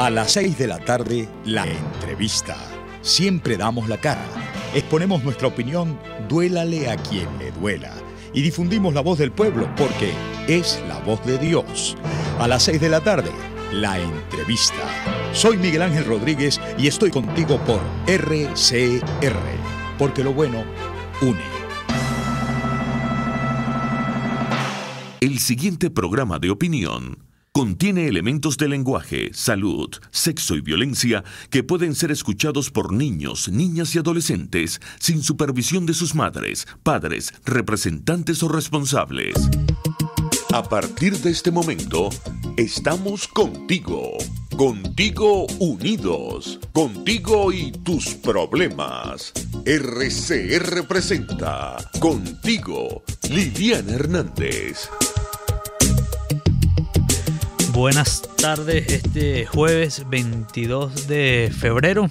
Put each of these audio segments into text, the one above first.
A las 6 de la tarde, la entrevista. Siempre damos la cara. Exponemos nuestra opinión, duélale a quien le duela. Y difundimos la voz del pueblo porque es la voz de Dios. A las 6 de la tarde, la entrevista. Soy Miguel Ángel Rodríguez y estoy contigo por RCR. Porque lo bueno une. El siguiente programa de opinión contiene elementos de lenguaje, salud, sexo y violencia que pueden ser escuchados por niños, niñas y adolescentes sin supervisión de sus madres, padres, representantes o responsables. A partir de este momento, estamos contigo. Contigo unidos. Contigo y tus problemas. RCR presenta Contigo, Liliana Hernández. Buenas tardes, este jueves 22 de febrero.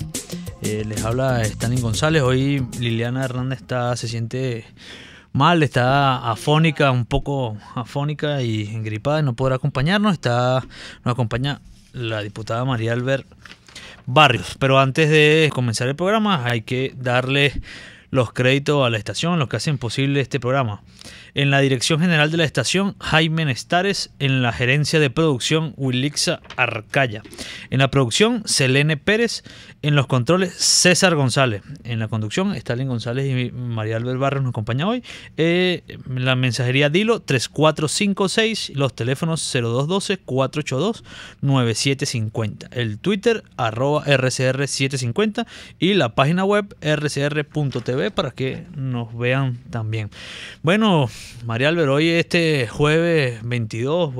Les habla Stanley González. Hoy Liliana Hernández se siente mal, está afónica, un poco afónica y engripada y no podrá acompañarnos. Nos acompaña la diputada María Albert Barrios. Pero antes de comenzar el programa hay que darle los créditos a la estación, los que hacen posible este programa. En la dirección general de la estación, Jaime Nestares. En la gerencia de producción, Wilixa Arcaya. En la producción, Selene Pérez. En los controles, César González. En la conducción, Stalin González y María Albert Barrios nos acompaña hoy. La mensajería Dilo 3456. Los teléfonos 0212-482-9750. El Twitter, @RCR750. Y la página web, rcr.tv, para que nos vean también. Bueno, María Albert, hoy este jueves 22,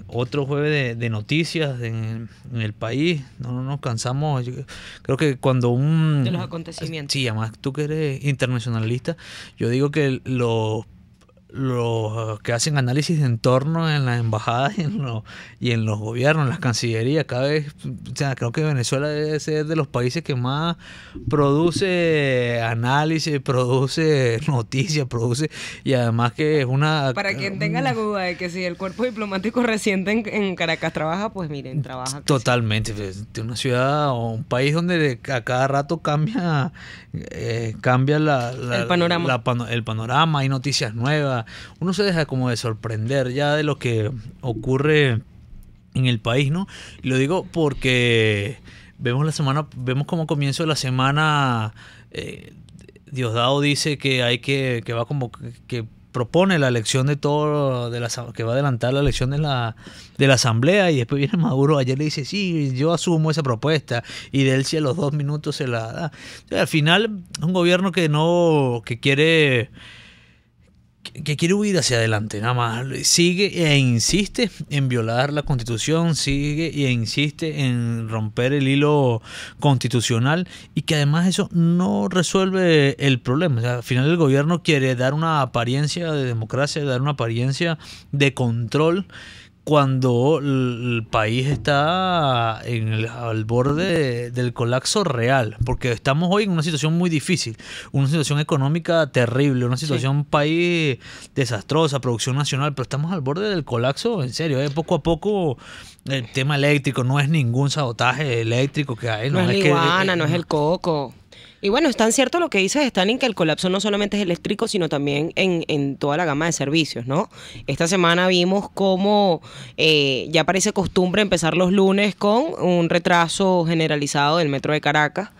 otro jueves de noticias en el país. No nos cansamos. Yo creo que cuando de los acontecimientos. Sí, además tú que eres internacionalista, yo digo que los que hacen análisis de entorno en las embajadas y en los gobiernos, en las cancillerías, cada vez, o sea, creo que Venezuela debe ser de los países que más produce análisis, produce noticias, y además que es una... Para quien tenga la duda de que si el cuerpo diplomático reciente en Caracas trabaja, pues miren, trabaja. Totalmente, de una ciudad o un país donde a cada rato cambia el panorama, hay noticias nuevas. Uno se deja como de sorprender ya de lo que ocurre en el país, ¿no? Y lo digo porque vemos como comienzo de la semana, Diosdado dice que va como que propone la elección de todo, que va a adelantar la elección de la asamblea, y después viene Maduro ayer le dice, sí, yo asumo esa propuesta, y de él si a los 2 minutos se la da. O sea, al final es un gobierno que quiere huir hacia adelante, nada más. Sigue e insiste en violar la Constitución, sigue e insiste en romper el hilo constitucional, y que además eso no resuelve el problema. O sea, al final el gobierno quiere dar una apariencia de democracia, dar una apariencia de control, cuando el país está al borde del colapso real, porque estamos hoy en una situación muy difícil, una situación económica terrible, una situación país desastrosa, producción nacional, pero estamos al borde del colapso, en serio, poco a poco. El tema eléctrico no es ningún sabotaje eléctrico que hay. No es la iguana, no es el coco. Y bueno, es tan cierto lo que dice Stalin, que el colapso no solamente es eléctrico, sino también en toda la gama de servicios, ¿no? Esta semana vimos cómo ya parece costumbre empezar los lunes con un retraso generalizado del metro de Caracas.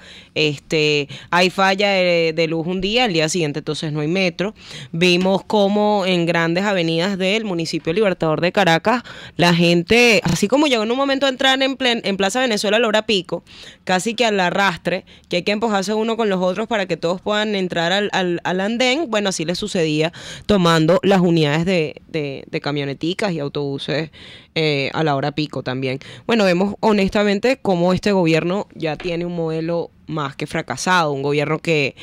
Hay falla de luz un día, al día siguiente entonces no hay metro. Vimos cómo en grandes avenidas del municipio Libertador de Caracas, la gente, así como llegó en un momento a entrar en Plaza Venezuela a la hora pico, casi que al arrastre, que hay que empujarse uno con los otros para que todos puedan entrar al andén. Bueno, así les sucedía tomando las unidades de camioneticas y autobuses a la hora pico también. Bueno, vemos honestamente cómo este gobierno ya tiene un modelo más que fracasado, un gobierno que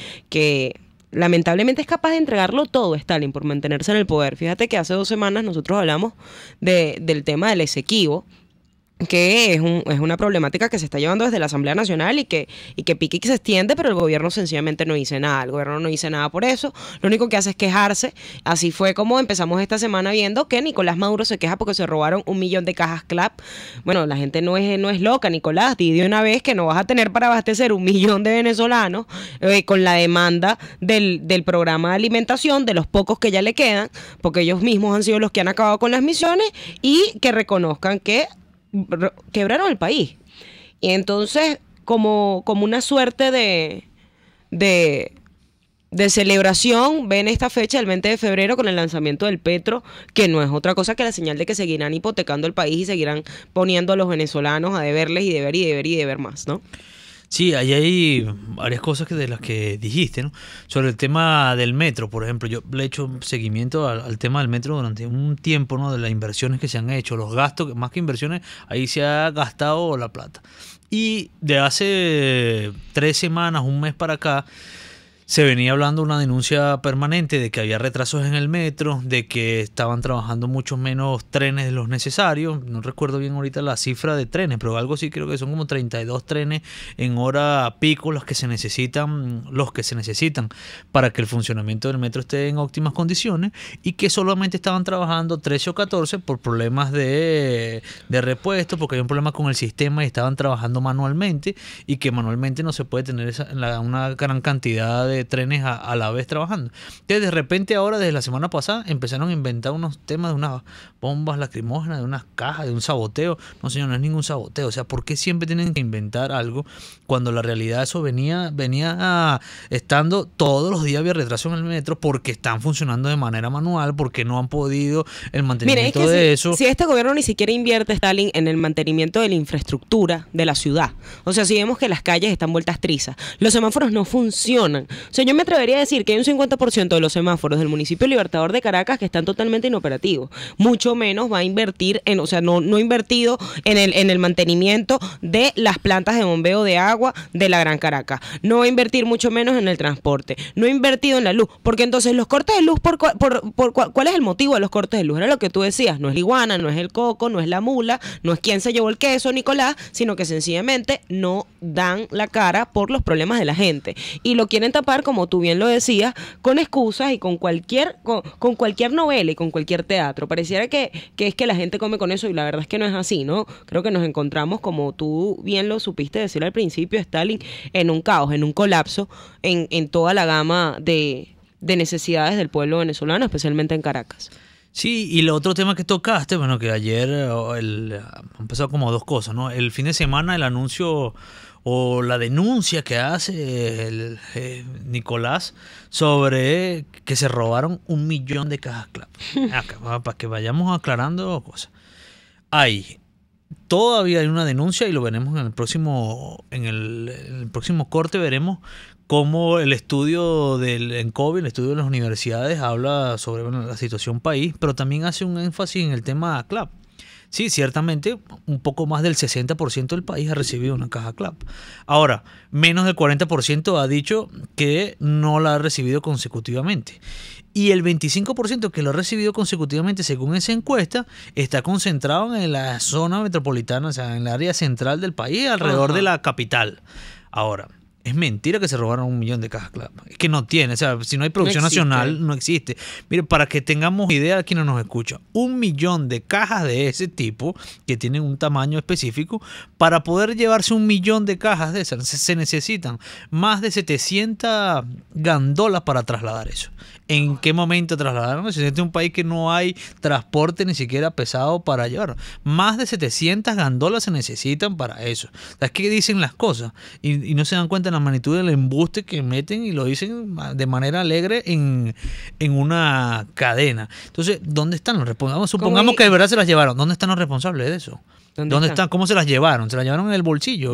lamentablemente es capaz de entregarlo todo, Stalin, por mantenerse en el poder. Fíjate que hace 2 semanas nosotros hablamos del tema del Esequibo, que es una problemática que se está llevando desde la Asamblea Nacional y que pique y que se extiende, pero el gobierno sencillamente no dice nada. El gobierno no dice nada por eso. Lo único que hace es quejarse. Así fue como empezamos esta semana viendo que Nicolás Maduro se queja porque se robaron 1 millón de cajas CLAP. Bueno, la gente no es loca, Nicolás. Di de una vez que no vas a tener para abastecer 1 millón de venezolanos con la demanda del programa de alimentación, de los pocos que ya le quedan, porque ellos mismos han sido los que han acabado con las misiones, y que reconozcan que quebraron el país. Y entonces, como una suerte de celebración, ven esta fecha del 20 de febrero con el lanzamiento del Petro, que no es otra cosa que la señal de que seguirán hipotecando el país y seguirán poniendo a los venezolanos a deberles y deber más, ¿no? Sí, ahí hay varias cosas de las que dijiste, ¿no? Sobre el tema del metro, por ejemplo, yo le he hecho seguimiento al tema del metro durante un tiempo, ¿no? De las inversiones que se han hecho, los gastos, más que inversiones, ahí se ha gastado la plata. Y de hace 3 semanas, un mes para acá, se venía hablando una denuncia permanente de que había retrasos en el metro, de que estaban trabajando muchos menos trenes de los necesarios. No recuerdo bien ahorita la cifra de trenes, pero algo sí creo que son como 32 trenes en hora pico los que se necesitan para que el funcionamiento del metro esté en óptimas condiciones, y que solamente estaban trabajando 13 o 14 por problemas de repuesto, porque hay un problema con el sistema y estaban trabajando manualmente, y que manualmente no se puede tener una gran cantidad de trenes a la vez trabajando. Entonces, de repente ahora, desde la semana pasada, empezaron a inventar unos temas de unas bombas lacrimógenas, de unas cajas, de un saboteo. No, señor, no es ningún saboteo. O sea, ¿por qué siempre tienen que inventar algo cuando la realidad eso venía estando todos los días? Había retraso en el metro porque están funcionando de manera manual, porque no han podido el mantenimiento. Mira, es que de eso. Si este gobierno ni siquiera invierte, Stalin, en el mantenimiento de la infraestructura de la ciudad. O sea, si vemos que las calles están vueltas trizas, los semáforos no funcionan. O sea, yo me atrevería a decir que hay un 50% de los semáforos del municipio Libertador de Caracas que están totalmente inoperativos. Mucho menos va a invertir no ha invertido en el mantenimiento de las plantas de bombeo de agua de la Gran Caracas. No va a invertir mucho menos en el transporte. No ha invertido en la luz. Porque entonces los cortes de luz, ¿cuál es el motivo de los cortes de luz? Era lo que tú decías. No es la iguana, no es el coco, no es la mula, no es quién se llevó el queso, Nicolás, sino que sencillamente no dan la cara por los problemas de la gente. Y lo quieren tapar, como tú bien lo decías, con excusas y con cualquier novela y con cualquier teatro. Pareciera que es que la gente come con eso, y la verdad es que no es así, ¿no? Creo que nos encontramos, como tú bien lo supiste decir al principio, Stalin, en un caos, en un colapso en toda la gama de necesidades del pueblo venezolano, especialmente en Caracas. Sí, y el otro tema que tocaste, bueno, que ayer han pasado como 2 cosas, ¿no? El fin de semana el anuncio o la denuncia que hace Nicolás sobre que se robaron 1 millón de cajas CLAP. Para que vayamos aclarando cosas. Todavía hay una denuncia, y lo veremos en el próximo corte. Veremos cómo el estudio del COVID, el estudio de las universidades, habla sobre la situación país, pero también hace un énfasis en el tema CLAP. Sí, ciertamente, un poco más del 60% del país ha recibido una caja CLAP. Ahora, menos del 40% ha dicho que no la ha recibido consecutivamente. Y el 25% que lo ha recibido consecutivamente, según esa encuesta, está concentrado en la zona metropolitana, o sea, en el área central del país, alrededor de la capital. Ahora, es mentira que se robaron 1 millón de cajas CLAP. Es que no tiene, o sea, si no hay producción nacional, no existe. Mire, para que tengamos idea de quién no nos escucha, 1 millón de cajas de ese tipo, que tienen un tamaño específico, para poder llevarse 1 millón de cajas de esas, se necesitan más de 700 gandolas para trasladar eso. ¿En qué momento trasladaron? Se siente un país que no hay transporte ni siquiera pesado para llevar. Más de 700 gandolas se necesitan para eso. O sea, es que dicen las cosas y no se dan cuenta de la magnitud del embuste que meten, y lo dicen de manera alegre en una cadena. Entonces, ¿dónde están los responsables? Supongamos que de verdad se las llevaron. ¿Dónde están los responsables de eso? ¿Dónde están? ¿Cómo se las llevaron? ¿Se las llevaron en el bolsillo?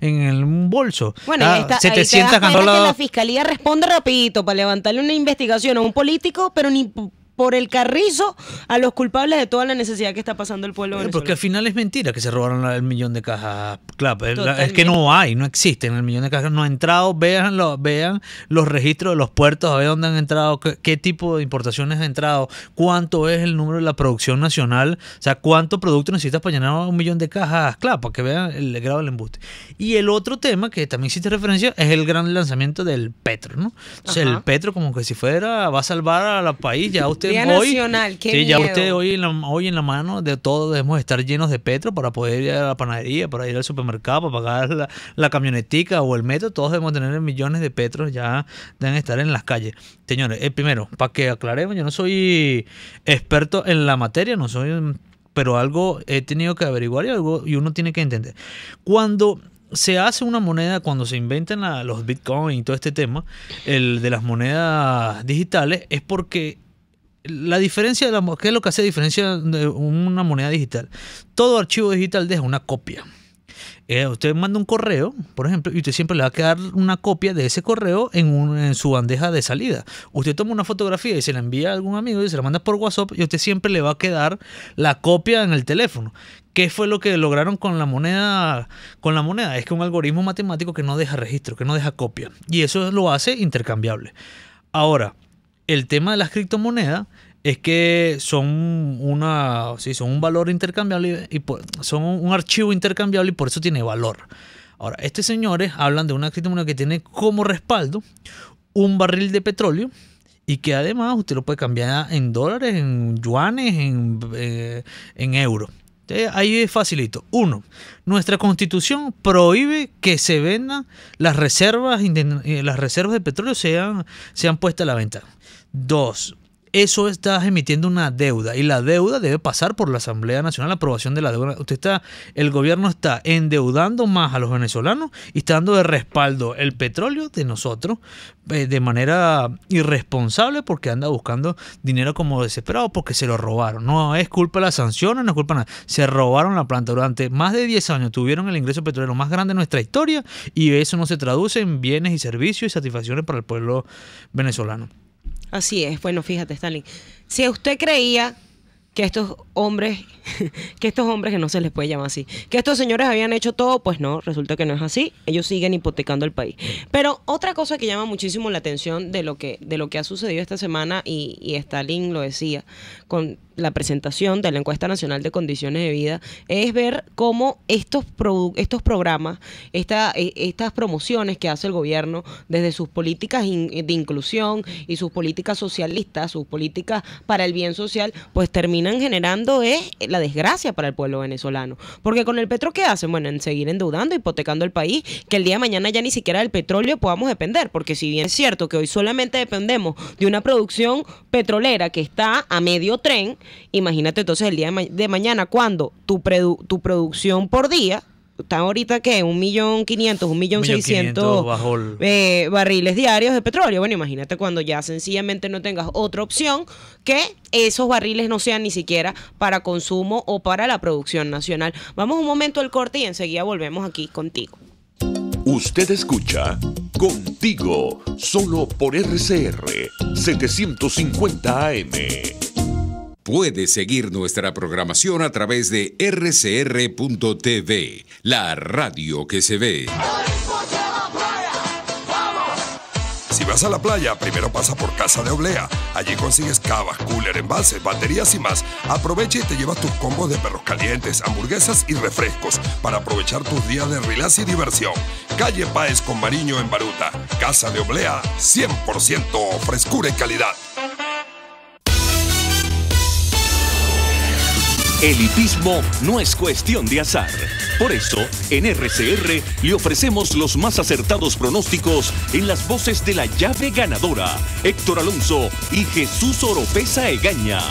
¿En un bolso? Bueno, 700 gandolas. Que la fiscalía responde rapidito para levantarle una investigación a un político, pero ni por el carrizo a los culpables de toda la necesidad que está pasando el pueblo venezolano. Porque al final es mentira que se robaron el millón de cajas. Claro, es que no existen el millón de cajas, no ha entrado. Vean los registros de los puertos, a ver dónde han entrado, qué tipo de importaciones ha entrado, cuánto es el número de la producción nacional, o sea, cuánto producto necesitas para llenar 1 millón de cajas, claro, para que vean el grado del embuste. Y el otro tema que también hiciste referencia es el gran lanzamiento del Petro, ¿no? Entonces, el Petro como que si fuera, va a salvar al país, ya usted Día hoy, nacional, qué sí, miedo. ya usted hoy en la mano de todos debemos estar llenos de Petro para poder ir a la panadería, para ir al supermercado, para pagar la camionetica o el metro, todos debemos tener millones de Petros, ya deben estar en las calles. Señores, primero, para que aclaremos, yo no soy experto en la materia, no soy, pero algo he tenido que averiguar y uno tiene que entender. Cuando se hace una moneda, cuando se inventan los bitcoins y todo este tema, el de las monedas digitales, es porque la diferencia, ¿qué es lo que hace diferencia de una moneda digital? Todo archivo digital deja una copia. Usted manda un correo, por ejemplo, y usted siempre le va a quedar una copia de ese correo en su bandeja de salida. Usted toma una fotografía y se la envía a algún amigo y se la manda por WhatsApp y usted siempre le va a quedar la copia en el teléfono. ¿Qué fue lo que lograron con la moneda? Es que un algoritmo matemático que no deja registro, que no deja copia. Y eso lo hace intercambiable. Ahora, el tema de las criptomonedas es que son un valor intercambiable y son un archivo intercambiable y por eso tiene valor. Ahora, estos señores hablan de una criptomoneda que tiene como respaldo un barril de petróleo y que además usted lo puede cambiar en dólares, en yuanes, en euros. Entonces, ahí es facilito. 1. Nuestra Constitución prohíbe que se vendan las reservas de petróleo sean puestas a la venta. 2. Eso está emitiendo una deuda y la deuda debe pasar por la Asamblea Nacional, la aprobación de la deuda. El gobierno está endeudando más a los venezolanos y está dando de respaldo el petróleo de nosotros de manera irresponsable porque anda buscando dinero como desesperado porque se lo robaron. No es culpa de las sanciones, no es culpa de nada. Se robaron la planta. Durante más de 10 años tuvieron el ingreso petrolero más grande de nuestra historia y eso no se traduce en bienes y servicios y satisfacciones para el pueblo venezolano. Así es. Bueno, fíjate, Stalin, si usted creía que estos hombres que no se les puede llamar así, que estos señores habían hecho todo, pues no, resulta que no es así. Ellos siguen hipotecando el país. Pero otra cosa que llama muchísimo la atención de lo que ha sucedido esta semana, y Stalin lo decía, con la presentación de la Encuesta Nacional de Condiciones de Vida, es ver cómo estos programas, estas promociones que hace el gobierno desde sus políticas de inclusión y sus políticas socialistas, sus políticas para el bien social, pues terminan generando la desgracia para el pueblo venezolano. Porque con el petro, ¿qué hacen? Bueno, en seguir endeudando, hipotecando el país, que el día de mañana ya ni siquiera del petróleo podamos depender, porque si bien es cierto que hoy solamente dependemos de una producción petrolera que está a medio tren, imagínate entonces el día de mañana cuando tu producción por día está ahorita que 1.500.000, 1.600.000 barriles diarios de petróleo. Bueno, imagínate cuando ya sencillamente no tengas otra opción que esos barriles no sean ni siquiera para consumo o para la producción nacional. Vamos un momento al corte y enseguida volvemos aquí contigo. Usted escucha Contigo, solo por RCR 750 AM. Puede seguir nuestra programación a través de rcr.tv, la radio que se ve. Si vas a la playa, primero pasa por Casa de Oblea. Allí consigues cavas, cooler, envases, baterías y más. Aprovecha y te llevas tus combos de perros calientes, hamburguesas y refrescos para aprovechar tus días de relax y diversión. Calle Páez con Mariño en Baruta. Casa de Oblea, 100% frescura y calidad. El hipismo no es cuestión de azar. Por eso, en RCR le ofrecemos los más acertados pronósticos en las voces de la llave ganadora, Héctor Alonso y Jesús Oropesa Egaña.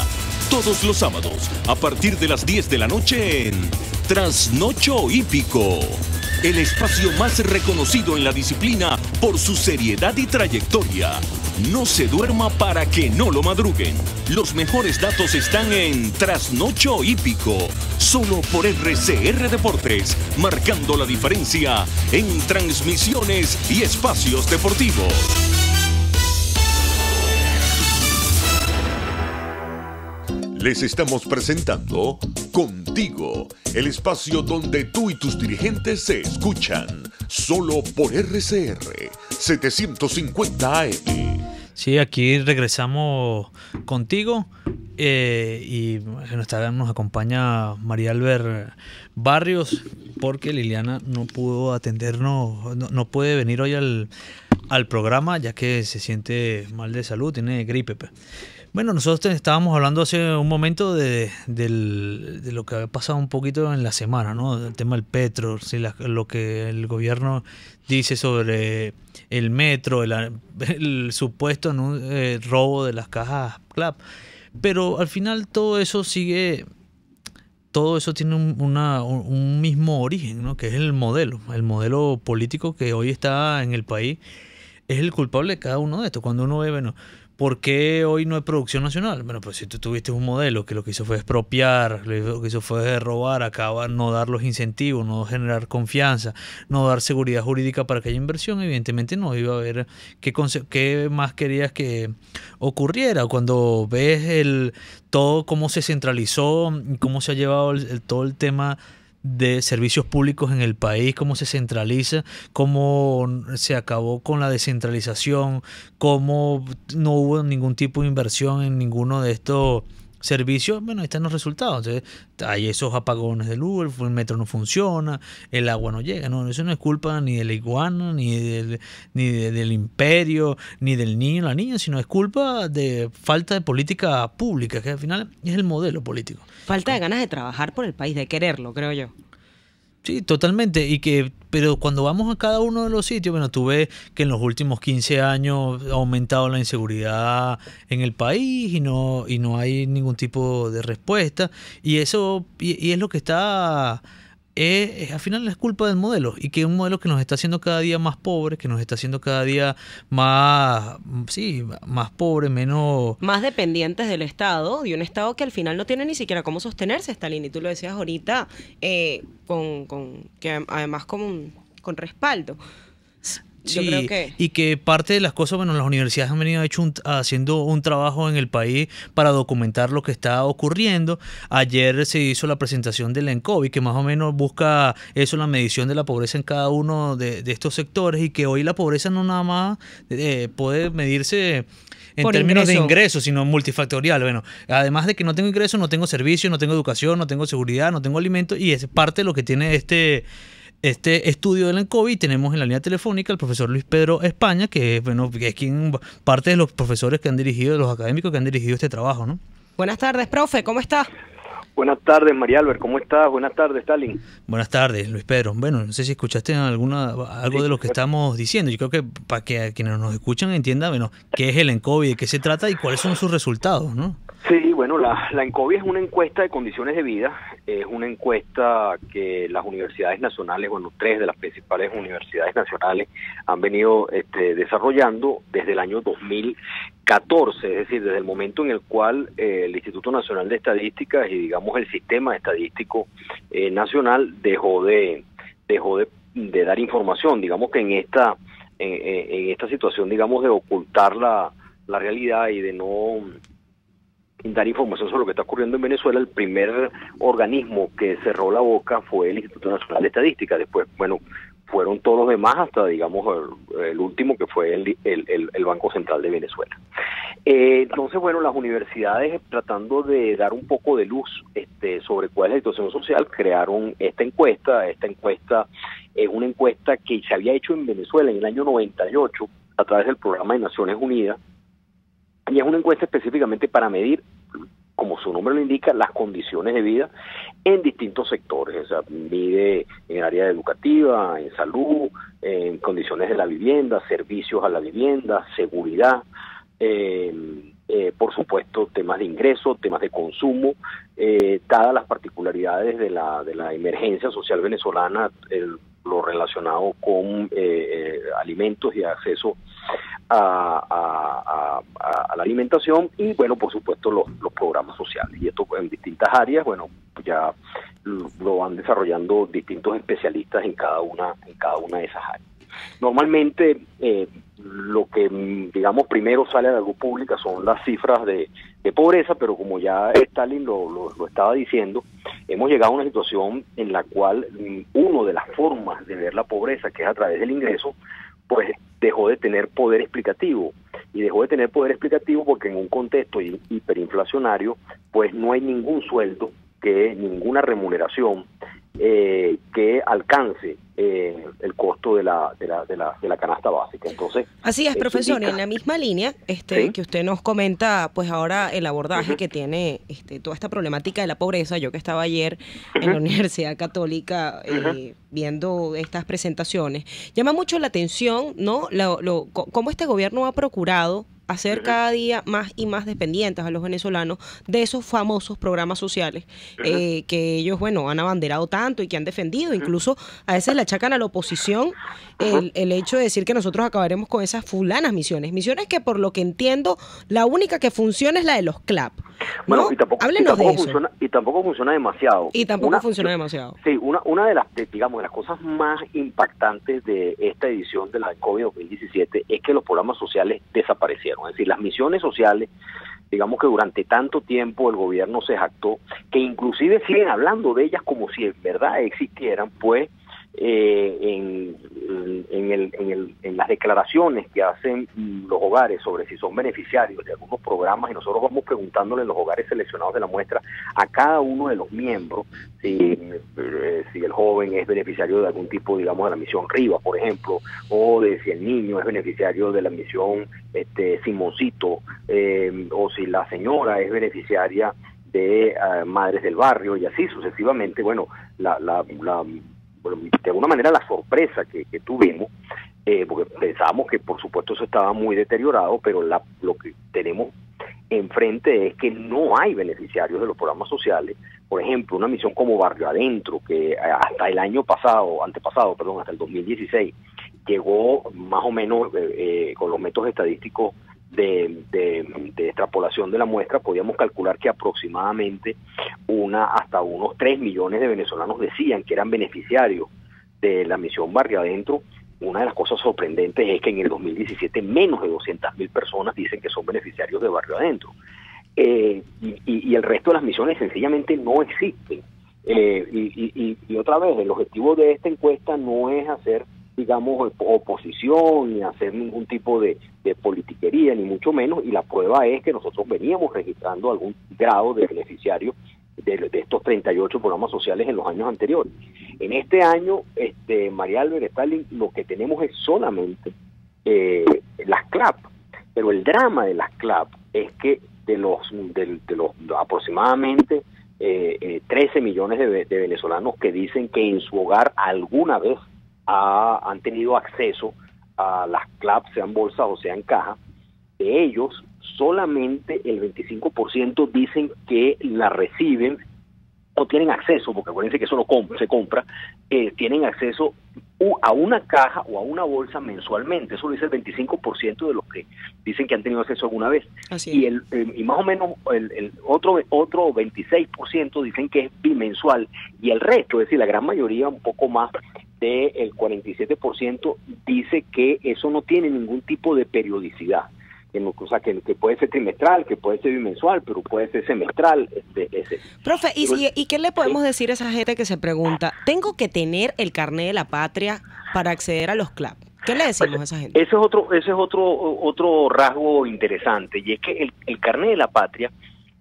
Todos los sábados, a partir de las 10 de la noche en Trasnocho Hípico. El espacio más reconocido en la disciplina por su seriedad y trayectoria. No se duerma para que no lo madruguen. Los mejores datos están en Trasnocho Hípico, solo por RCR Deportes, marcando la diferencia en transmisiones y espacios deportivos. Les estamos presentando Contigo, el espacio donde tú y tus dirigentes se escuchan, solo por RCR 750 AM. Sí, aquí regresamos contigo y nos acompaña María Albert Barrios porque Liliana no pudo atendernos, no puede venir hoy al programa ya que se siente mal de salud, tiene gripe. Bueno, nosotros estábamos hablando hace un momento de lo que ha pasado un poquito en la semana, ¿no? El tema del petro, ¿sí? Lo que el gobierno dice sobre el metro, el supuesto, ¿no? Robo de las cajas CLAP. Pero al final todo eso tiene un mismo origen, ¿no? Que es el modelo político que hoy está en el país. Es el culpable de cada uno de estos. Cuando uno ve, bueno, ¿por qué hoy no hay producción nacional? Bueno, pues si tú tuviste un modelo que lo que hizo fue expropiar, lo que hizo fue robar, acabar, no dar los incentivos, no generar confianza, no dar seguridad jurídica para que haya inversión, evidentemente no iba a haber qué más querías que ocurriera. Cuando ves todo cómo se centralizó, cómo se ha llevado todo el tema de servicios públicos en el país, cómo se centraliza, cómo se acabó con la descentralización, cómo no hubo ningún tipo de inversión en ninguno de estos servicios, bueno, ahí están los resultados. Entonces, hay esos apagones de luz, el metro no funciona, el agua no llega, no, eso no es culpa ni de la iguana, ni del imperio, ni del niño, la niña, sino es culpa de falta de política pública, que al final es el modelo político. Falta de ganas de trabajar por el país, de quererlo, creo yo. Sí, totalmente. Pero cuando vamos a cada uno de los sitios, bueno, tú ves que en los últimos 15 años ha aumentado la inseguridad en el país y no hay ningún tipo de respuesta. Y eso y es lo que está... al final es culpa del modelo, y que es un modelo que nos está haciendo cada día más pobres, que nos está haciendo cada día más pobres, más dependientes del Estado, de un Estado que al final no tiene ni siquiera cómo sostenerse, Stalin, y tú lo decías ahorita, que además con respaldo. Sí, yo creo que... y que parte de las cosas, bueno, las universidades han venido haciendo un trabajo en el país para documentar lo que está ocurriendo. Ayer se hizo la presentación del ENCOVI, que más o menos busca eso, la medición de la pobreza en cada uno de estos sectores, y que hoy la pobreza no nada más puede medirse en por términos ingreso. de ingresos, sino multifactorial. Bueno, además de que no tengo ingresos, no tengo servicios, no tengo educación, no tengo seguridad, no tengo alimentos, y es parte de lo que tiene este estudio del ENCOVI. Tenemos en la línea telefónica al profesor Luis Pedro España, que es quien parte de los profesores que han dirigido, de los académicos que han dirigido este trabajo, ¿no? Buenas tardes, profe, ¿cómo está? Buenas tardes, María Albert, ¿cómo estás? Buenas tardes, Stalin. Buenas tardes, Luis Pedro. Bueno, no sé si escuchaste algo de lo que estamos diciendo. Yo creo que para que quienes nos escuchan entiendan, bueno, qué es el ENCOVI, de qué se trata y cuáles son sus resultados, ¿no? Sí, bueno, la ENCOVI es una encuesta de condiciones de vida, es una encuesta que las universidades nacionales, bueno, 3 de las principales universidades nacionales han venido desarrollando desde el año 2014, es decir, desde el momento en el cual el Instituto Nacional de Estadística y digamos el sistema estadístico nacional dejó de dar información. Digamos que en esta situación, digamos, de ocultar la realidad y de no dar información sobre lo que está ocurriendo en Venezuela, el primer organismo que cerró la boca fue el Instituto Nacional de Estadística. Después, bueno, fueron todos los demás hasta, digamos, el último, que fue el Banco Central de Venezuela. Entonces, bueno, las universidades, tratando de dar un poco de luz sobre cuál es la situación social, crearon esta encuesta. Esta encuesta es una encuesta que se había hecho en Venezuela en el año 98 a través del Programa de Naciones Unidas, y es una encuesta específicamente para medir, como su nombre lo indica, las condiciones de vida en distintos sectores. O sea, mide en área educativa, en salud, en condiciones de la vivienda, servicios a la vivienda, seguridad, por supuesto, temas de ingreso, temas de consumo, dadas las particularidades de la emergencia social venezolana, lo relacionado con alimentos y acceso a la alimentación, y bueno, por supuesto los programas sociales, y esto en distintas áreas. Bueno, ya lo van desarrollando distintos especialistas en cada una de esas áreas. Normalmente lo que, digamos, primero sale a la luz pública son las cifras de pobreza, pero como ya Stalin lo estaba diciendo, hemos llegado a una situación en la cual una de las formas de ver la pobreza, que es a través del ingreso, pues dejó de tener poder explicativo. Y dejó de tener poder explicativo porque en un contexto hiperinflacionario, pues no hay ningún sueldo, ninguna remuneración que alcance el costo de la canasta básica. Entonces, así es, profesor, en la misma línea ¿sí? que usted nos comenta, pues ahora el abordaje que tiene toda esta problemática de la pobreza. Yo que estaba ayer en la Universidad Católica viendo estas presentaciones, llama mucho la atención, ¿no? Cómo este gobierno ha procurado hacer cada día más y más dependientes a los venezolanos de esos famosos programas sociales que ellos, bueno, han abanderado tanto y que han defendido. Incluso a veces le achacan a la oposición el hecho de decir que nosotros acabaremos con esas fulanas misiones que, por lo que entiendo, la única que funciona es la de los CLAP, ¿no? Bueno, y tampoco funciona demasiado. Y tampoco funciona demasiado. Sí, una de las cosas más impactantes de esta edición de la COVID 2017 es que los programas sociales desaparecieron. Es decir, las misiones sociales, digamos que durante tanto tiempo el gobierno se jactó, que inclusive siguen hablando de ellas como si en verdad existieran, pues en las declaraciones que hacen los hogares sobre si son beneficiarios de algunos programas, y nosotros vamos preguntándole en los hogares seleccionados de la muestra a cada uno de los miembros si el joven es beneficiario de algún tipo, digamos, de la misión Riva, por ejemplo, o de si el niño es beneficiario de la misión Simoncito, o si la señora es beneficiaria de Madres del Barrio, y así sucesivamente. Bueno, de alguna manera la sorpresa que tuvimos, porque pensábamos que por supuesto eso estaba muy deteriorado, pero lo que tenemos enfrente es que no hay beneficiarios de los programas sociales. Por ejemplo, una misión como Barrio Adentro, que hasta el hasta el 2016, llegó más o menos con los métodos estadísticos de extrapolación de la muestra, podíamos calcular que aproximadamente hasta unos 3 millones de venezolanos decían que eran beneficiarios de la misión Barrio Adentro. Una de las cosas sorprendentes es que en el 2017 menos de 200.000 personas dicen que son beneficiarios de Barrio Adentro. Y el resto de las misiones sencillamente no existen. Y otra vez, el objetivo de esta encuesta no es hacer, digamos, oposición, ni hacer ningún tipo de politiquería, ni mucho menos, y la prueba es que nosotros veníamos registrando algún grado de beneficiario de estos 38 programas sociales en los años anteriores. En este año, María Álvarez Stalin, lo que tenemos es solamente las CLAP, pero el drama de las CLAP es que de los aproximadamente 13 millones de venezolanos que dicen que en su hogar alguna vez han tenido acceso a las CLAP, sean bolsas o sean caja, de ellos solamente el 25% dicen que la reciben o tienen acceso, porque acuérdense que eso se compra, tienen acceso a una caja o a una bolsa mensualmente. Eso lo dice el 25% de los que dicen que han tenido acceso alguna vez. Así es. Y más o menos el otro 26% dicen que es bimensual, y el resto, es decir, la gran mayoría, un poco más del 47%, dice que eso no tiene ningún tipo de periodicidad. O sea, que puede ser trimestral, que puede ser bimensual, pero puede ser semestral. Profe, ¿y qué le podemos decir a esa gente que se pregunta, tengo que tener el carnet de la patria para acceder a los CLAP? ¿Qué le decimos a esa gente? Ese es otro rasgo interesante, y es que el carnet de la patria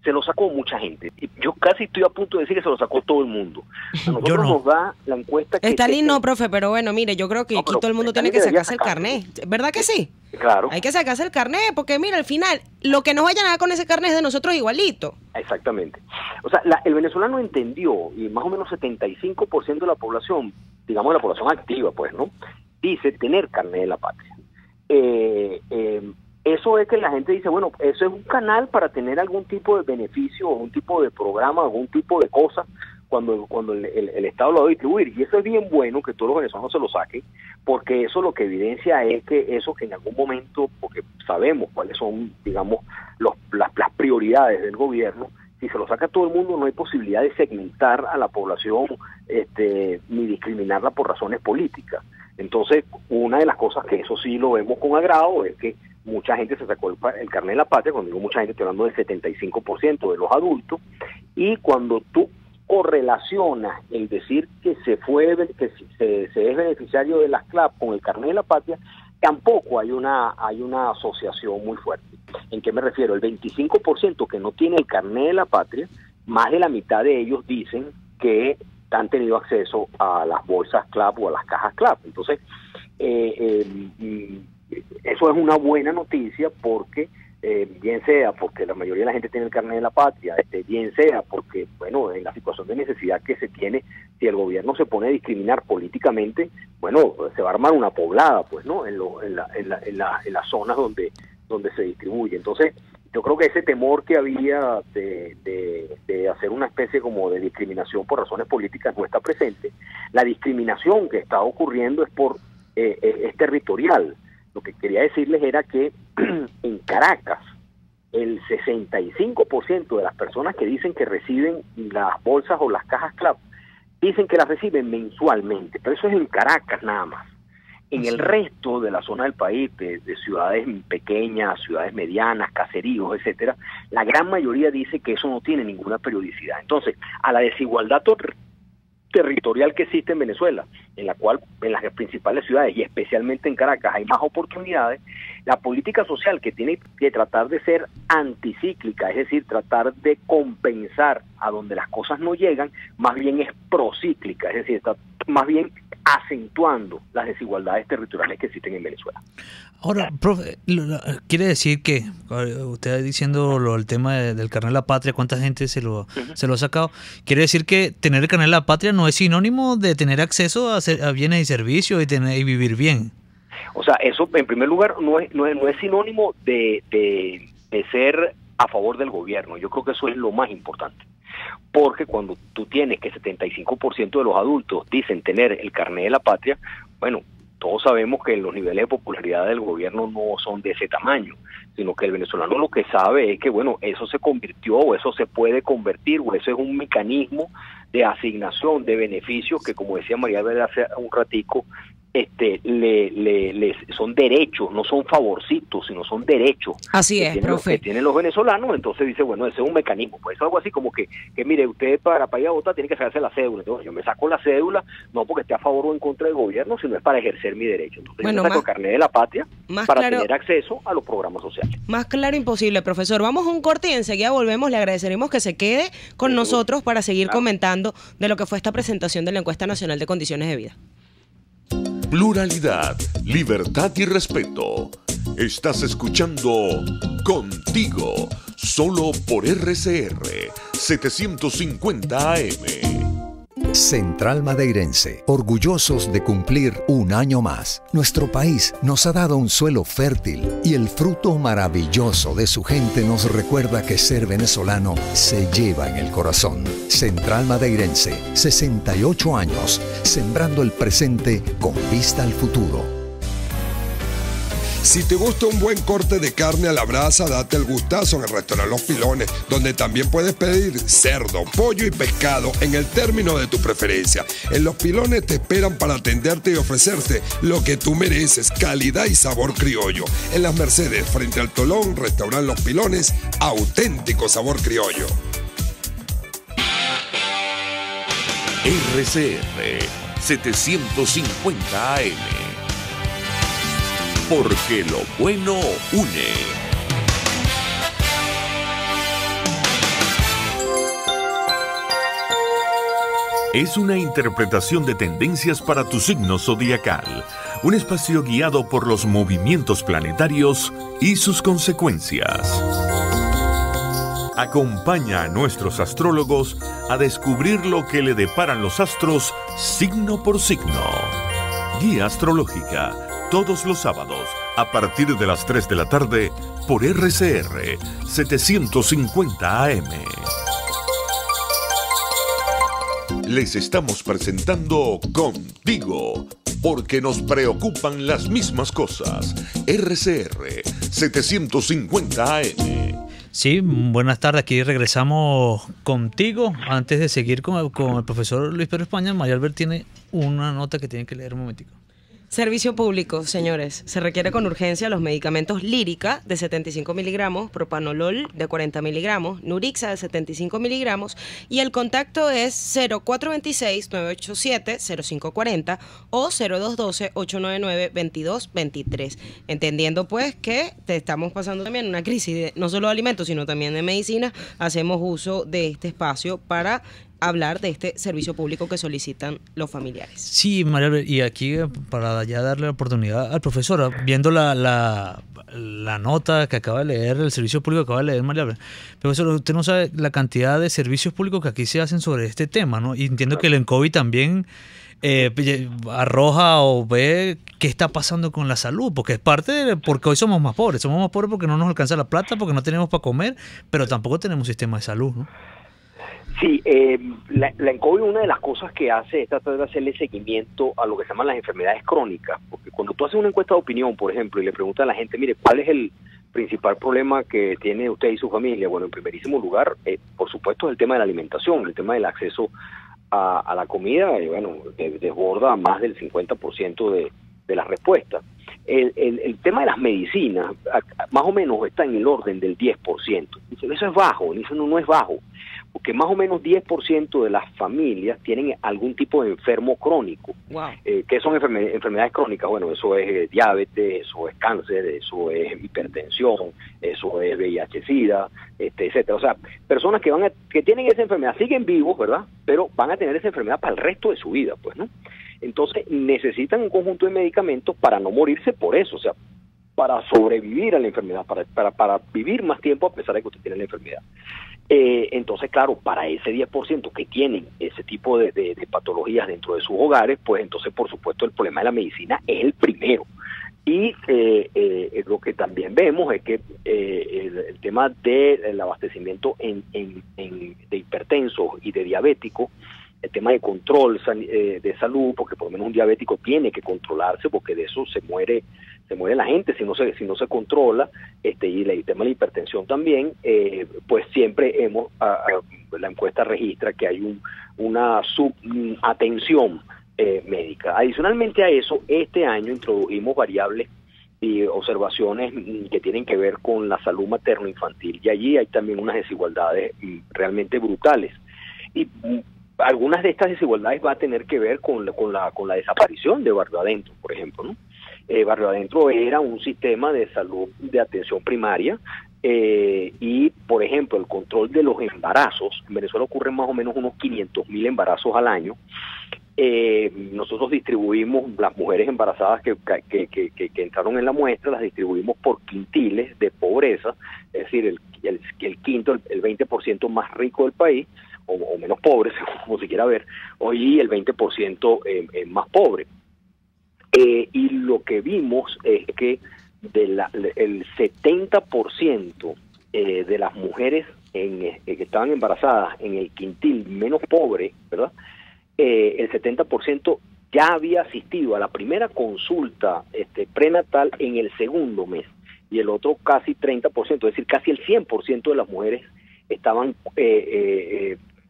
se lo sacó mucha gente. Yo casi estoy a punto de decir que se lo sacó todo el mundo. A nosotros nos da la encuesta que... Stalin no, profe, pero bueno, mire, yo creo que aquí todo el mundo tiene que sacarse el carnet. ¿Verdad que sí? Claro. Hay que sacarse el carnet, porque mira, al final, lo que nos vayan a dar con ese carnet es de nosotros igualito. Exactamente. O sea, el venezolano entendió, y más o menos 75% de la población, digamos la población activa, pues, ¿no?, dice tener carnet de la patria. Eso es que la gente dice, bueno, eso es un canal para tener algún tipo de beneficio, o un tipo de programa, o algún tipo de cosa, cuando el Estado lo va a distribuir. Y eso es bien bueno que todos los venezolanos se lo saquen, porque eso lo que evidencia es que eso que en algún momento, porque sabemos cuáles son, digamos, las prioridades del gobierno, si se lo saca todo el mundo no hay posibilidad de segmentar a la población ni discriminarla por razones políticas. Entonces, una de las cosas que eso sí lo vemos con agrado es que mucha gente se sacó el carnet de la patria. Cuando digo mucha gente, estoy hablando del 75% de los adultos, y cuando tú correlacionas el decir que se es beneficiario de las CLAP con el carnet de la patria, tampoco hay una asociación muy fuerte. ¿En qué me refiero? El 25% que no tiene el carnet de la patria, más de la mitad de ellos dicen que han tenido acceso a las bolsas CLAP o a las cajas CLAP. Entonces, eso es una buena noticia porque bien sea porque la mayoría de la gente tiene el carnet de la patria, bien sea porque, bueno, en la situación de necesidad que se tiene, si el gobierno se pone a discriminar políticamente, bueno, se va a armar una poblada, pues, ¿no? En las zonas donde se distribuye. Entonces, yo creo que ese temor que había de hacer una especie como de discriminación por razones políticas no está presente. La discriminación que está ocurriendo es territorial. Lo que quería decirles era que en Caracas el 65% de las personas que dicen que reciben las bolsas o las cajas CLAP dicen que las reciben mensualmente, pero eso es en Caracas nada más. En el resto de la zona del país, de ciudades pequeñas, ciudades medianas, caseríos, etcétera, la gran mayoría dice que eso no tiene ninguna periodicidad. Entonces, a la desigualdad territorial que existe en Venezuela, en la cual en las principales ciudades y especialmente en Caracas hay más oportunidades, la política social que tiene que tratar de ser anticíclica, es decir, tratar de compensar a donde las cosas no llegan, más bien es procíclica, es decir, está más bien acentuando las desigualdades territoriales que existen en Venezuela. Ahora, profe, quiere decir que usted diciendo el tema del carnet de la patria, cuánta gente se lo ha sacado, quiere decir que tener el carnet de la patria no es sinónimo de tener acceso a bienes y servicios y vivir bien. O sea, eso en primer lugar no es sinónimo de ser a favor del gobierno. Yo creo que eso es lo más importante. Porque cuando tú tienes que 75% de los adultos dicen tener el carnet de la patria, bueno, todos sabemos que los niveles de popularidad del gobierno no son de ese tamaño, sino que el venezolano lo que sabe es que, bueno, eso se convirtió o eso se puede convertir o eso es un mecanismo de asignación de beneficios que, como decía María Verde hace un ratico, son derechos, no son favorcitos, sino son derechos. Así es, profe. Que tienen los venezolanos. Entonces dice, bueno, ese es un mecanismo. Pues es algo así como que mire, usted para ir a votar tiene que sacarse la cédula. Entonces yo me saco la cédula, no porque esté a favor o en contra del gobierno, sino es para ejercer mi derecho. Entonces yo me saco el carnet de la patria para tener acceso a los programas sociales. Más claro imposible, profesor. Vamos a un corte y enseguida volvemos. Le agradeceremos que se quede con nosotros para seguir comentando de lo que fue esta presentación de la Encuesta Nacional de Condiciones de Vida. Pluralidad, libertad y respeto. Estás escuchando Contigo, solo por RCR 750 AM. Central Madeirense, orgullosos de cumplir un año más. Nuestro país nos ha dado un suelo fértil y el fruto maravilloso de su gente nos recuerda que ser venezolano se lleva en el corazón. Central Madeirense, 68 años, sembrando el presente con vista al futuro. Si te gusta un buen corte de carne a la brasa, date el gustazo en el restaurante Los Pilones, donde también puedes pedir cerdo, pollo y pescado en el término de tu preferencia. En Los Pilones te esperan para atenderte y ofrecerte lo que tú mereces, calidad y sabor criollo. En Las Mercedes, frente al Tolón, restaurante Los Pilones, auténtico sabor criollo. RCR 750 AM. Porque lo bueno une. Es una interpretación de tendencias para tu signo zodiacal. Un espacio guiado por los movimientos planetarios y sus consecuencias. Acompaña a nuestros astrólogos a descubrir lo que le deparan los astros signo por signo. Guía astrológica. Todos los sábados, a partir de las 3 de la tarde, por RCR 750 AM. Les estamos presentando Contigo, porque nos preocupan las mismas cosas. RCR 750 AM. Sí, buenas tardes, aquí regresamos contigo. Antes de seguir con el profesor Luis Pedro España, María Albert tiene una nota que tiene que leer un momentico. Servicio público, señores. Se requiere con urgencia los medicamentos Lírica de 75 miligramos, Propanolol de 40 miligramos, Nurixa de 75 miligramos y el contacto es 0426-987-0540 o 0212-899-2223. Entendiendo pues que te estamos pasando también una crisis de, no solo de alimentos, sino también de medicina, hacemos uso de este espacio para hablar de este servicio público que solicitan los familiares. Sí, María, y aquí para ya darle la oportunidad al profesor, viendo la nota que acaba de leer, el servicio público que acaba de leer María, profesor, usted no sabe la cantidad de servicios públicos que aquí se hacen sobre este tema, ¿no? Y entiendo que el ENCOVI también arroja o ve qué está pasando con la salud, porque es parte de, porque hoy somos más pobres porque no nos alcanza la plata, porque no tenemos para comer, pero tampoco tenemos sistema de salud, ¿no? Sí, la ENCOVI, una de las cosas que hace es tratar de hacerle seguimiento a lo que se llaman las enfermedades crónicas, porque cuando tú haces una encuesta de opinión, por ejemplo, y le preguntas a la gente, mire, ¿cuál es el principal problema que tiene usted y su familia? Bueno, en primerísimo lugar, por supuesto, es el tema de la alimentación, el tema del acceso a la comida, bueno, desborda más del 50% de las respuestas. El tema de las medicinas, más o menos está en el orden del 10%. Dicen, eso es bajo, dicen, no es bajo, porque más o menos 10% de las familias tienen algún tipo de enfermo crónico. Wow. ¿Qué son enfermedades crónicas? Bueno, eso es diabetes, eso es cáncer, eso es hipertensión, eso es VIH-Sida, etcétera. O sea, personas que tienen esa enfermedad siguen vivos, ¿verdad? Pero van a tener esa enfermedad para el resto de su vida, pues, ¿no? Entonces necesitan un conjunto de medicamentos para no morirse por eso, o sea, para sobrevivir a la enfermedad, para vivir más tiempo a pesar de que usted tiene la enfermedad. Entonces, claro, para ese 10% que tienen ese tipo de patologías dentro de sus hogares, pues entonces, por supuesto, el problema de la medicina es el primero. Y lo que también vemos es que el tema del abastecimiento de hipertensos y de diabéticos, el tema de control de salud, porque por lo menos un diabético tiene que controlarse, porque de eso se muere la gente si no se controla, y el tema de la hipertensión también, pues siempre la encuesta registra que hay una subatención médica. Adicionalmente a eso, este año introdujimos variables y observaciones que tienen que ver con la salud materno-infantil, y allí hay también unas desigualdades realmente brutales. Y algunas de estas desigualdades va a tener que ver con la desaparición de Barrio Adentro, por ejemplo, ¿no? Barrio Adentro era un sistema de salud de atención primaria y, por ejemplo, el control de los embarazos. En Venezuela ocurren más o menos unos 500.000 embarazos al año. Nosotros distribuimos las mujeres embarazadas que entraron en la muestra, las distribuimos por quintiles de pobreza, es decir, el quinto, el 20% más rico del país, o menos pobre, como se quiera ver, hoy el 20% más pobre. Y lo que vimos es que el 70% de las mujeres que estaban embarazadas en el quintil menos pobre, ¿verdad? El 70% ya había asistido a la primera consulta prenatal en el segundo mes, y el otro casi 30%, es decir, casi el 100% de las mujeres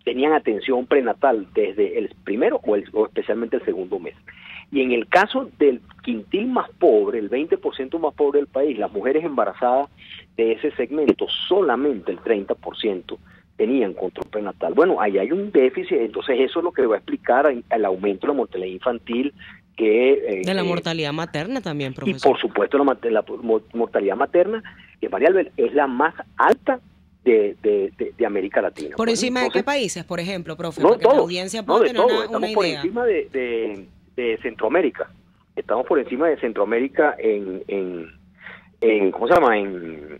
tenían atención prenatal desde el primero o especialmente el segundo mes. Y en el caso del quintil más pobre, el 20% más pobre del país, las mujeres embarazadas de ese segmento, solamente el 30% tenían control prenatal. Bueno, ahí hay un déficit, entonces eso es lo que va a explicar el aumento de la mortalidad infantil. De la mortalidad materna también, profesor. Y por supuesto la mortalidad materna, que María Albert, es la más alta de América Latina. ¿Por encima de qué países, por ejemplo, profe? No, porque la audiencia puede tener una idea. Por encima de Centroamérica. Estamos por encima de Centroamérica en ¿cómo se llama? En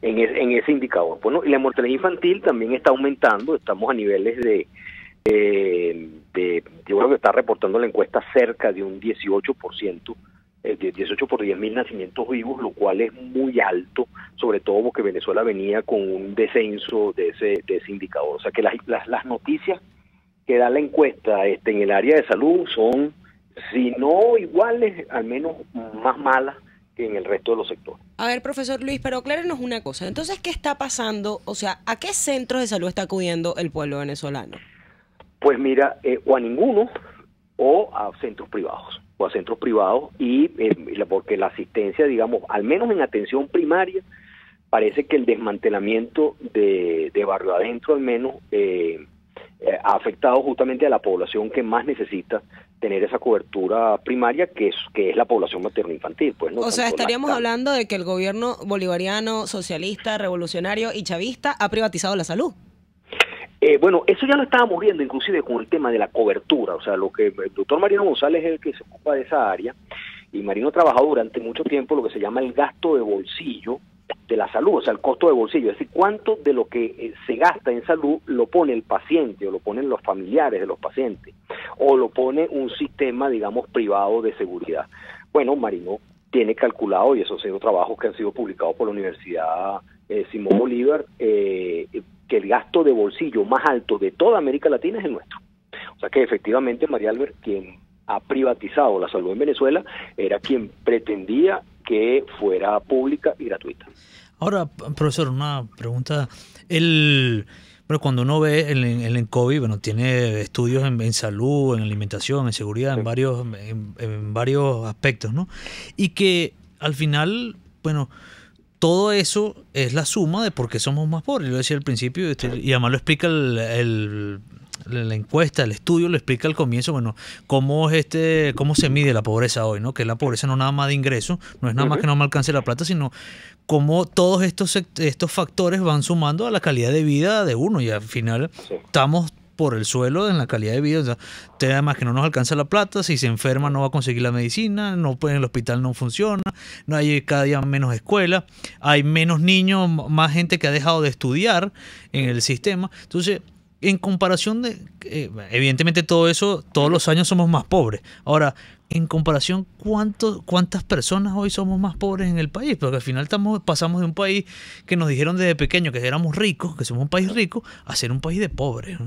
ese indicador. Bueno, y la mortalidad infantil también está aumentando. Estamos a niveles yo creo que está reportando la encuesta cerca de un 18%, 18 por 10.000 nacimientos vivos, lo cual es muy alto, sobre todo porque Venezuela venía con un descenso de ese indicador. O sea que las noticias que da la encuesta en el área de salud son, si no iguales, al menos más malas que en el resto de los sectores. A ver, profesor Luis, pero aclárenos una cosa. Entonces, ¿qué está pasando? O sea, ¿a qué centros de salud está acudiendo el pueblo venezolano? Pues mira, o a ninguno, o a centros privados y porque la asistencia, digamos, al menos en atención primaria, parece que el desmantelamiento de Barrio Adentro al menos ha afectado justamente a la población que más necesita tener esa cobertura primaria, que es la población materno-infantil. Pues, ¿no? O sea, estaríamos hablando de que el gobierno bolivariano, socialista, revolucionario y chavista ha privatizado la salud. Bueno, eso ya lo estábamos viendo inclusive con el tema de la cobertura, o sea, lo que el doctor Marino González es el que se ocupa de esa área, y Marino trabajó durante mucho tiempo lo que se llama el gasto de bolsillo de la salud, o sea, el costo de bolsillo, es decir, cuánto de lo que se gasta en salud lo pone el paciente, o lo ponen los familiares de los pacientes, o lo pone un sistema, digamos, privado de seguridad. Bueno, Marino tiene calculado, y esos son trabajos que han sido publicados por la Universidad Simón Bolívar, que el gasto de bolsillo más alto de toda América Latina es el nuestro. O sea que efectivamente María Albert, quien ha privatizado la salud en Venezuela, era quien pretendía que fuera pública y gratuita. Ahora, profesor, una pregunta. Pero cuando uno ve el ENCOVI, bueno, tiene estudios en salud, en alimentación, en seguridad, en varios aspectos, ¿no? Y que al final, bueno, todo eso es la suma de por qué somos más pobres. Lo decía al principio, y además lo explica la encuesta, el estudio lo explica al comienzo, bueno, cómo se mide la pobreza hoy, ¿no? Que la pobreza no nada más de ingreso, no es nada más que no me alcance la plata, sino cómo todos estos factores van sumando a la calidad de vida de uno, y al final estamos por el suelo en la calidad de vida. O sea, además que no nos alcanza la plata, si se enferma no va a conseguir la medicina, no puede, en el hospital no funciona, no hay cada día menos escuela, hay menos niños, más gente que ha dejado de estudiar en el sistema. Entonces, en comparación de, evidentemente todo eso, todos los años somos más pobres. Ahora, en comparación, ¿cuántas personas hoy somos más pobres en el país? Porque al final pasamos de un país que nos dijeron desde pequeño que éramos ricos, que somos un país rico, a ser un país de pobres.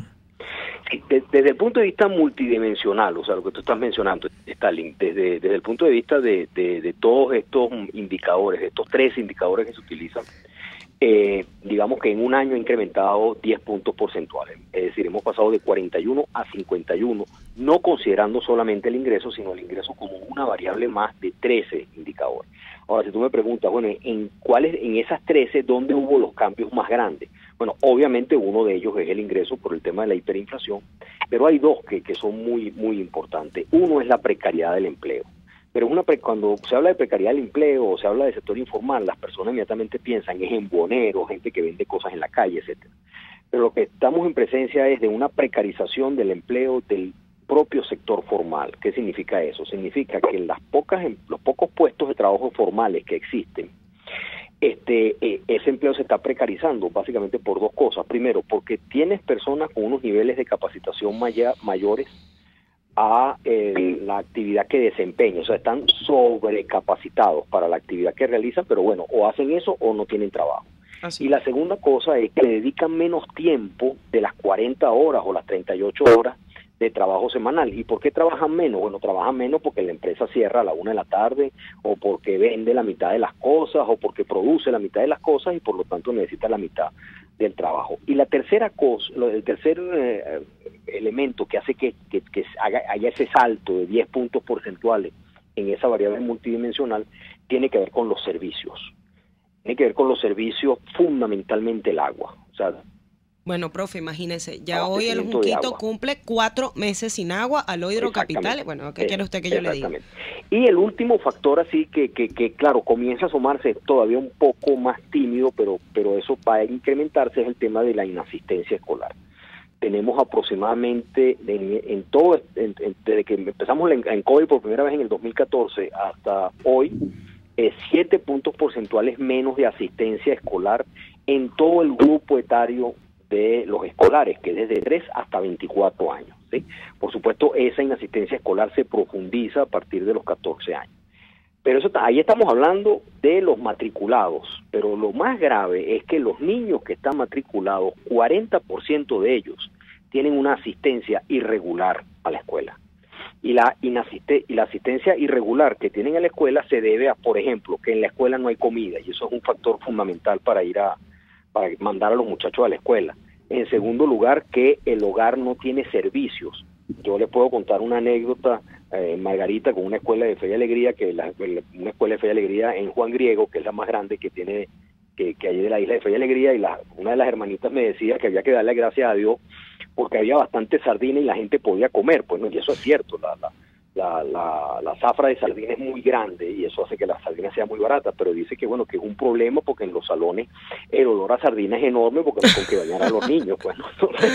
Sí, desde el punto de vista multidimensional, o sea, lo que tú estás mencionando, Stalin, desde el punto de vista de todos estos indicadores, de estos 3 indicadores que se utilizan, digamos que en un año ha incrementado 10 puntos porcentuales, es decir, hemos pasado de 41 a 51, no considerando solamente el ingreso, sino el ingreso como una variable más de 13 indicadores. Ahora, si tú me preguntas, bueno, en esas 13, ¿dónde hubo los cambios más grandes? Bueno, obviamente uno de ellos es el ingreso por el tema de la hiperinflación, pero hay 2 que son muy, muy importantes. Uno es la precariedad del empleo. Pero cuando se habla de precariedad del empleo o se habla de sector informal, las personas inmediatamente piensan es en boneros, gente que vende cosas en la calle, etcétera. Pero lo que estamos en presencia es de una precarización del empleo del propio sector formal. ¿Qué significa eso? Significa que los pocos puestos de trabajo formales que existen, ese empleo se está precarizando básicamente por 2 cosas. Primero, porque tienes personas con unos niveles de capacitación mayores a la actividad que desempeñan, o sea, están sobrecapacitados para la actividad que realizan, pero bueno, o hacen eso o no tienen trabajo. Así. Y la segunda cosa es que le dedican menos tiempo de las 40 horas o las 38 horas de trabajo semanal. ¿Y por qué trabajan menos? Bueno, trabajan menos porque la empresa cierra a la 1 de la tarde, o porque vende la mitad de las cosas, o porque produce la mitad de las cosas y por lo tanto necesita la mitad del trabajo. Y la tercera cosa, el tercer elemento que hace que haya ese salto de 10 puntos porcentuales en esa variable multidimensional, tiene que ver con los servicios. Tiene que ver con los servicios, fundamentalmente el agua. O sea, bueno, profe, imagínese, ya hoy el Junquito cumple 4 meses sin agua, Aloydro Capital. Bueno, ¿qué quiere usted que yo le diga? Y el último factor así que claro, comienza a asomarse todavía un poco más tímido, pero eso va a incrementarse, es el tema de la inasistencia escolar. Tenemos aproximadamente, desde que empezamos en COVID por primera vez en el 2014 hasta hoy, 7 puntos porcentuales menos de asistencia escolar en todo el grupo etario de los escolares, que es desde 3 hasta 24 años, ¿sí? Por supuesto, esa inasistencia escolar se profundiza a partir de los 14 años. Pero ahí estamos hablando de los matriculados, pero lo más grave es que los niños que están matriculados, 40% de ellos tienen una asistencia irregular a la escuela. Y la asistencia irregular que tienen a la escuela se debe a, por ejemplo, que en la escuela no hay comida, y eso es un factor fundamental para mandar a los muchachos a la escuela. En segundo lugar, que el hogar no tiene servicios. Yo les puedo contar una anécdota Margarita, con una escuela de fe y alegría, una escuela de fe y alegría en Juan Griego, que es la más grande que tiene, que hay de la isla de Fe y Alegría, y una de las hermanitas me decía que había que darle gracias a Dios porque había bastante sardina y la gente podía comer. Pues no, y eso es cierto, la zafra de sardina es muy grande y eso hace que la sardina sea muy barata, pero dice que bueno, que es un problema porque en los salones el olor a sardina es enorme porque no hay con que bañar a los niños, pues, ¿no? Entonces,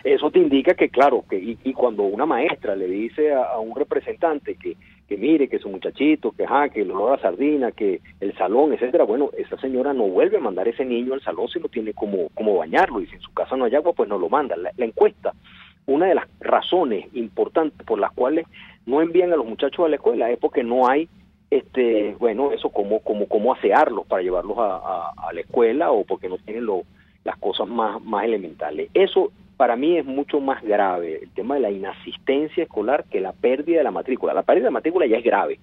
eso te indica que claro, y cuando una maestra le dice a un representante que mire, que su muchachito, que el olor a sardina, que el salón, etcétera, bueno, esa señora no vuelve a mandar a ese niño al salón si no tiene cómo bañarlo, y si en su casa no hay agua, pues no lo manda. La encuesta, una de las razones importantes por las cuales no envían a los muchachos a la escuela es porque no hay, eso cómo asearlos para llevarlos a la escuela, o porque no tienen las cosas más elementales. Eso para mí es mucho más grave, el tema de la inasistencia escolar, que la pérdida de la matrícula. La pérdida de la matrícula ya es grave,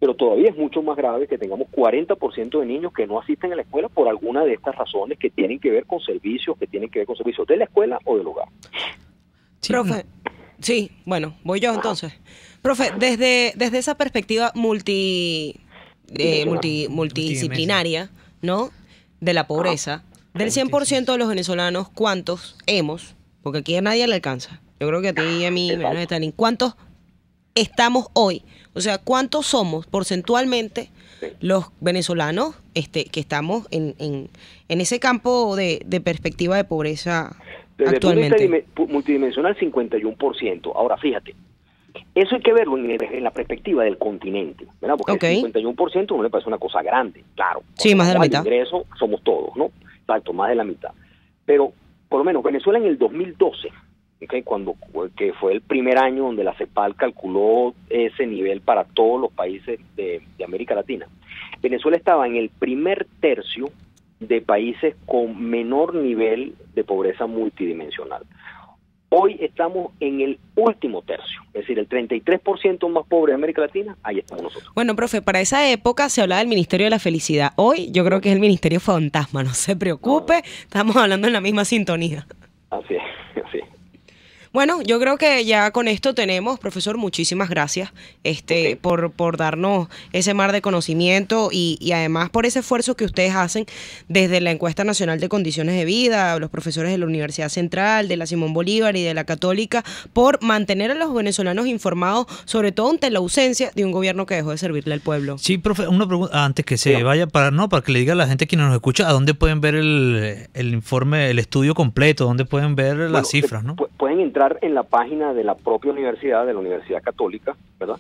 pero todavía es mucho más grave que tengamos 40% de niños que no asisten a la escuela por alguna de estas razones que tienen que ver con servicios, de la escuela o del hogar. Sí. Profe, sí, bueno, voy yo entonces. Profe, desde esa perspectiva multidisciplinaria, ¿no?, de la pobreza, del 100% de los venezolanos, ¿cuántos porque aquí a nadie le alcanza? Yo creo que a ti y a mí, Stalin, ¿cuántos estamos hoy? O sea, ¿cuántos somos porcentualmente los venezolanos que estamos en ese campo de perspectiva de pobreza actualmente? Desde multidimensional, 51%. Ahora, fíjate, eso hay que verlo en la perspectiva del continente, ¿verdad? Porque el 51% no le parece una cosa grande, claro. Sí, más de la mitad. Ingreso somos todos, ¿no? Exacto, más de la mitad. Pero, por lo menos, Venezuela en el 2012, que fue el primer año donde la CEPAL calculó ese nivel para todos los países de América Latina, Venezuela estaba en el primer tercio de países con menor nivel de pobreza multidimensional. Hoy estamos en el último tercio, es decir, el 33% más pobre de América Latina, ahí estamos nosotros. Bueno, profe, para esa época se hablaba del Ministerio de la Felicidad. Hoy yo creo que es el Ministerio Fantasma, no se preocupe, estamos hablando en la misma sintonía. Así es, así es. Bueno, yo creo que ya con esto tenemos, profesor, muchísimas gracias por darnos ese mar de conocimiento y además por ese esfuerzo que ustedes hacen desde la Encuesta Nacional de Condiciones de Vida, los profesores de la Universidad Central, de la Simón Bolívar y de la Católica, por mantener a los venezolanos informados, sobre todo ante la ausencia de un gobierno que dejó de servirle al pueblo. Sí, profe, una pregunta antes que se vaya, para que le diga a la gente que nos escucha, ¿a dónde pueden ver el informe, el estudio completo? ¿Dónde pueden ver las cifras, no? Pueden entrar en la página de la propia universidad, de la Universidad Católica, ¿verdad?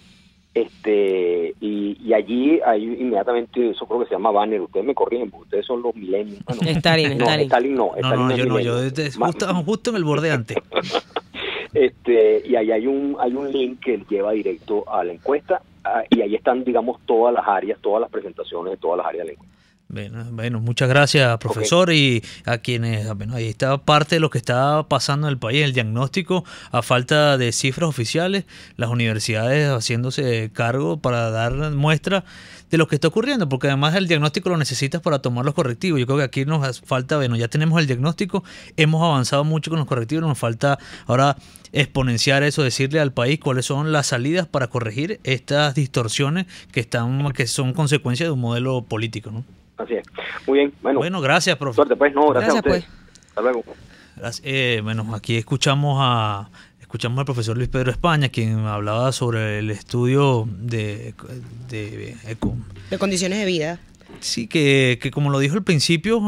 Y allí hay inmediatamente, eso creo que se llama banner, ustedes me corrigen, porque ustedes son los millennials. Bueno, Stalin no, yo justo en el borde antes. Y ahí hay un link que lleva directo a la encuesta, y ahí están, digamos, todas las presentaciones de todas las áreas de la encuesta. Bueno, muchas gracias, profesor, y a quienes, ahí está parte de lo que está pasando en el país, el diagnóstico, a falta de cifras oficiales, las universidades haciéndose cargo para dar muestra de lo que está ocurriendo, porque además el diagnóstico lo necesitas para tomar los correctivos. Yo creo que aquí nos falta, ya tenemos el diagnóstico, hemos avanzado mucho con los correctivos, nos falta ahora exponenciar eso, decirle al país cuáles son las salidas para corregir estas distorsiones que son consecuencia de un modelo político, ¿no? Así es. Muy bien. Bueno, gracias, profe. Suerte, pues. Gracias a ustedes. Hasta luego. Aquí escuchamos al profesor Luis Pedro España, quien hablaba sobre el estudio de condiciones de vida. Sí, que como lo dijo al principio,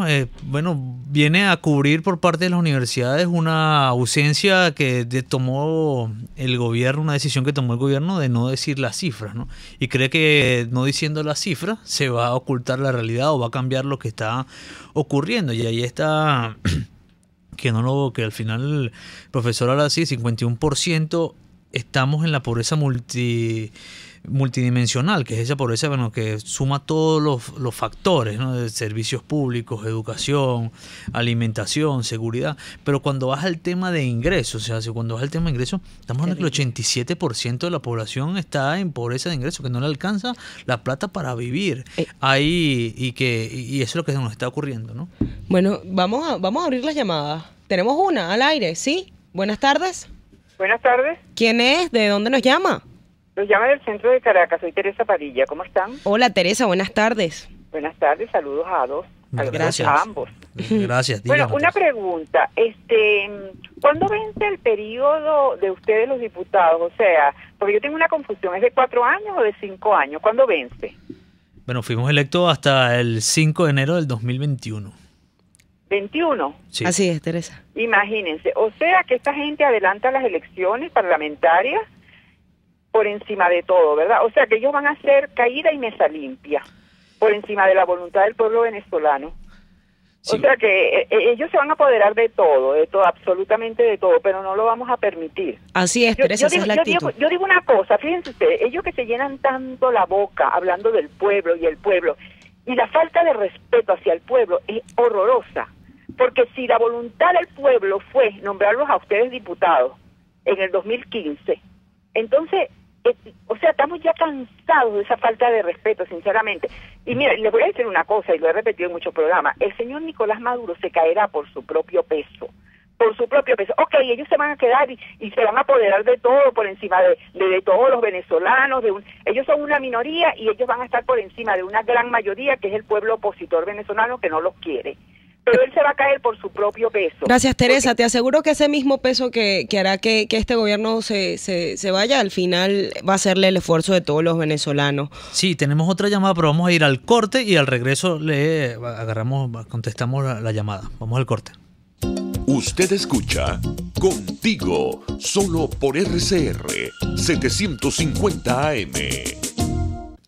viene a cubrir por parte de las universidades una ausencia que tomó el gobierno, una decisión que tomó el gobierno de no decir las cifras, ¿no? Y cree que no diciendo las cifras se va a ocultar la realidad o va a cambiar lo que está ocurriendo. Y ahí está, que al final el profesor habla así, 51% estamos en la pobreza multidimensional, que es esa pobreza que suma todos los factores, ¿no? De servicios públicos, educación, alimentación, seguridad. Pero cuando vas al tema de ingresos, estamos hablando que el 87% de la población está en pobreza de ingresos, que no le alcanza la plata para vivir. Y eso es lo que nos está ocurriendo, ¿no? Bueno, vamos a abrir las llamadas. Tenemos una al aire, ¿sí? Buenas tardes. Buenas tardes. ¿Quién es? ¿De dónde nos llama? Los llama del centro de Caracas. Soy Teresa Padilla. ¿Cómo están? Hola, Teresa. Buenas tardes. Buenas tardes. Saludos a dos. Gracias. A ambos. Gracias. Bueno, dígame. una pregunta. ¿Cuándo vence el periodo de ustedes los diputados? O sea, porque yo tengo una confusión. ¿Es de 4 años o de 5 años? ¿Cuándo vence? Bueno, fuimos electos hasta el 5 de enero del 2021. 21. Sí. Así es, Teresa. Imagínense. O sea, que esta gente adelanta las elecciones parlamentarias por encima de todo, ¿verdad? O sea, que ellos van a hacer caída y mesa limpia por encima de la voluntad del pueblo venezolano. Sí. O sea que ellos se van a apoderar de todo, absolutamente de todo, pero no lo vamos a permitir. Así es, Teresa, esa es la actitud. Yo digo una cosa, fíjense ustedes, ellos que se llenan tanto la boca hablando del pueblo y el pueblo, y la falta de respeto hacia el pueblo es horrorosa, porque si la voluntad del pueblo fue nombrarlos a ustedes diputados en el 2015, entonces... o sea, estamos ya cansados de esa falta de respeto, sinceramente. Y mira, les voy a decir una cosa, y lo he repetido en muchos programas, el señor Nicolás Maduro se caerá por su propio peso, Ok, ellos se van a quedar y se van a apoderar de todo por encima de todos los venezolanos, ellos son una minoría y ellos van a estar por encima de una gran mayoría que es el pueblo opositor venezolano que no los quiere. Pero él se va a caer por su propio peso. Gracias, Teresa. Te aseguro que ese mismo peso que hará que este gobierno se vaya, al final va a hacerle el esfuerzo de todos los venezolanos. Sí, tenemos otra llamada, pero vamos a ir al corte y al regreso contestamos la llamada. Vamos al corte. Usted escucha Contigo, solo por RCR 750 AM.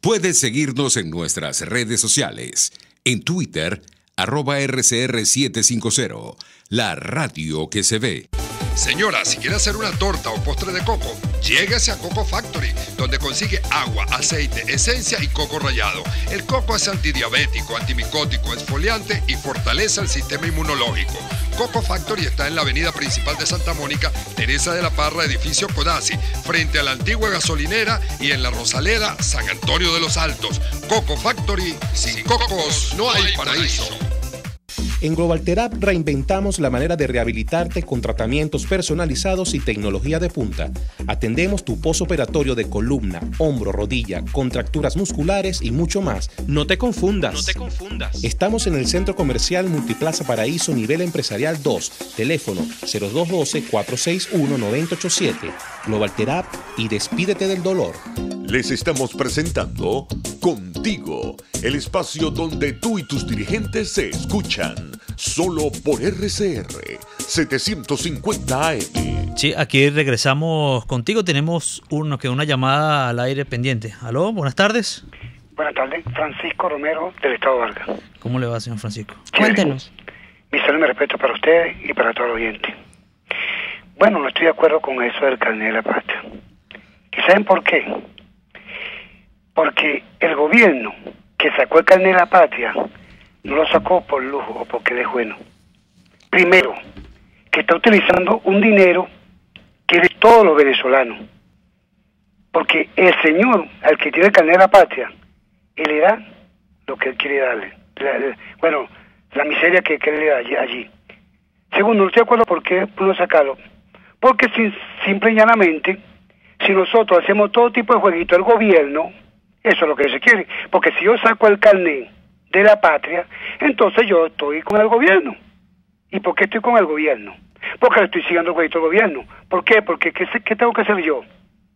Puedes seguirnos en nuestras redes sociales. En Twitter, @RCR750, la radio que se ve. Señora, si quiere hacer una torta o postre de coco, lléguese a Coco Factory, donde consigue agua, aceite, esencia y coco rallado. El coco es antidiabético, antimicótico, exfoliante y fortalece el sistema inmunológico. Coco Factory está en la avenida principal de Santa Mónica, Teresa de la Parra, edificio Codazzi, frente a la antigua gasolinera, y en la Rosaleda, San Antonio de los Altos. Coco Factory, sin cocos no hay paraíso. En Global Therap reinventamos la manera de rehabilitarte con tratamientos personalizados y tecnología de punta. Atendemos tu posoperatorio de columna, hombro, rodilla, contracturas musculares y mucho más. No te confundas. Estamos en el Centro Comercial Multiplaza Paraíso Nivel Empresarial 2. Teléfono 0212-461-9087. Global Therap y despídete del dolor. Les estamos presentando Contigo, el espacio donde tú y tus dirigentes se escuchan, solo por RCR 750 AM. Sí, aquí regresamos contigo. Tenemos una llamada al aire pendiente. Aló, buenas tardes. Buenas tardes, Francisco Romero, del Estado Vargas. ¿Cómo le va, señor Francisco? Cuéntenos. Mi saludo y mi respeto para ustedes y para todos los oyentes. Bueno, no estoy de acuerdo con eso del carnet de la patria. ¿Y saben por qué? Porque el gobierno que sacó el carnet de la patria no lo sacó por lujo o porque es bueno. Primero, que está utilizando un dinero que es de todos los venezolanos. Porque el señor al que tiene el carnet de la patria, él le da lo que él quiere darle. La miseria que él le da allí. Segundo, no estoy de acuerdo por qué no sacarlo. Porque simple y llanamente, si nosotros hacemos todo tipo de jueguito, el gobierno, eso es lo que se quiere. Porque si yo saco el carnet de la patria, entonces yo estoy con el gobierno. ¿Y por qué estoy con el gobierno? Porque le estoy siguiendo el jueguito al gobierno. ¿Por qué? Porque ¿qué tengo que hacer yo?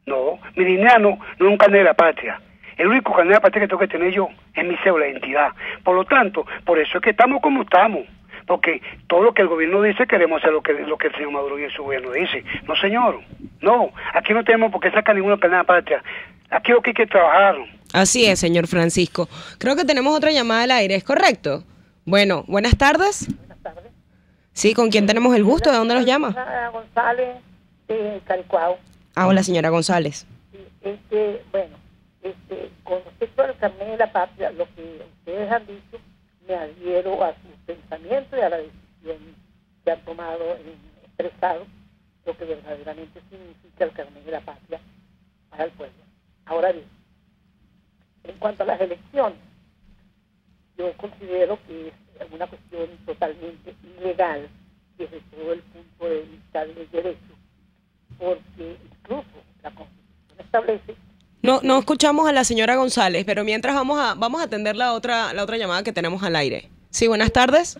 No, mi dinero no es un carnet de la patria. El único carnet de la patria que tengo que tener yo es mi cédula de identidad. Por lo tanto, por eso es que estamos como estamos. Porque todo lo que el gobierno dice queremos hacer lo que el señor Maduro y su gobierno dice. No, señor. No, aquí no tenemos por qué sacar ninguna carnet de la patria. Aquí lo que hay que trabajar. Así es, señor Francisco. Creo que tenemos otra llamada al aire, ¿es correcto? Bueno, buenas tardes. Buenas tardes. Sí, ¿con quién tenemos el gusto? ¿De dónde nos llama? González, de Caricuao. Ah, hola, señora González. Con respecto al carnet de la patria, lo que ustedes han dicho, me adhiero a sus pensamientos y a la decisión que han tomado, expresado, lo que verdaderamente significa el carnet de la patria para el pueblo. Ahora bien, en cuanto a las elecciones, yo considero que es una cuestión totalmente ilegal desde todo el punto de vista del derecho, porque incluso la Constitución establece... No escuchamos a la señora González, pero mientras vamos a atender la otra llamada que tenemos al aire. Sí, buenas tardes.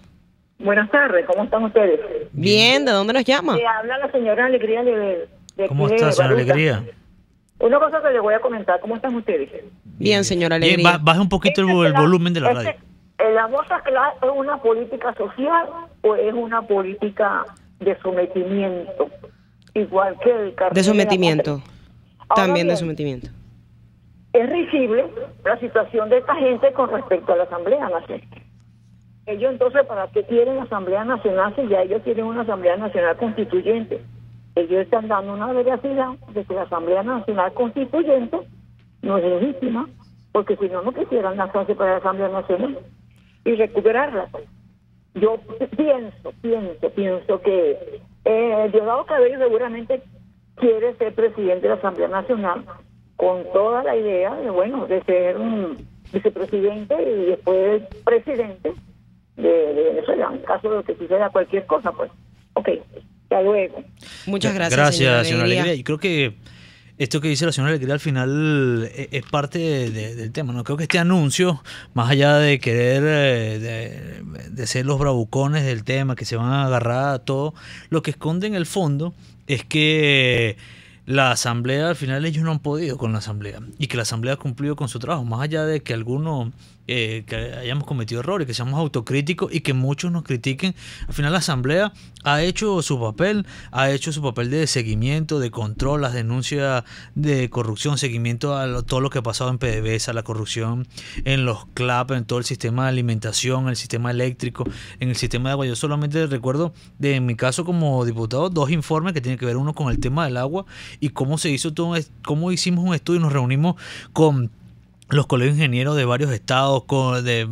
Buenas tardes, ¿cómo están ustedes? Bien, ¿de dónde nos llama? Habla la señora Alegría de ¿Cómo está, señora Alegría? Una cosa que les voy a comentar, ¿cómo están ustedes? Bien, señora Alegría. Bien, baje un poquito el volumen de la radio. ¿La moza clara es una política social o es una política de sometimiento? Igual que el cartel de sometimiento. También bien, de sometimiento. Es risible la situación de esta gente con respecto a la Asamblea Nacional. Ellos entonces, ¿para qué quieren la Asamblea Nacional si ya ellos tienen una Asamblea Nacional Constituyente? Ellos están dando una veracidad de que la Asamblea Nacional Constituyente no es legítima, porque si no, no quisieran lanzarse para la Asamblea Nacional y recuperarla. Yo pienso que Diosdado Cabello seguramente quiere ser presidente de la Asamblea Nacional con toda la idea de ser un vicepresidente y después presidente de Venezuela, en caso de que suceda cualquier cosa, pues. Ok, hasta luego. Muchas gracias. Gracias, señora Alegría. Y creo que esto que dice la señora Alegría al final es parte del tema, ¿no? Creo que este anuncio, más allá de querer de ser los bravucones del tema, que se van a agarrar a todo, lo que esconde en el fondo es que la Asamblea, al final ellos no han podido con la Asamblea y que la Asamblea ha cumplido con su trabajo, más allá de que algunos que hayamos cometido errores, que seamos autocríticos y que muchos nos critiquen. Al final la Asamblea ha hecho su papel de seguimiento, de control, las denuncias de corrupción, seguimiento a todo lo que ha pasado en PDVSA, la corrupción en los CLAP, en todo el sistema de alimentación, en el sistema eléctrico, en el sistema de agua. Yo solamente recuerdo en mi caso como diputado 2 informes que tienen que ver, uno con el tema del agua y cómo se hizo todo, cómo hicimos un estudio y nos reunimos con los colegios ingenieros de varios estados, de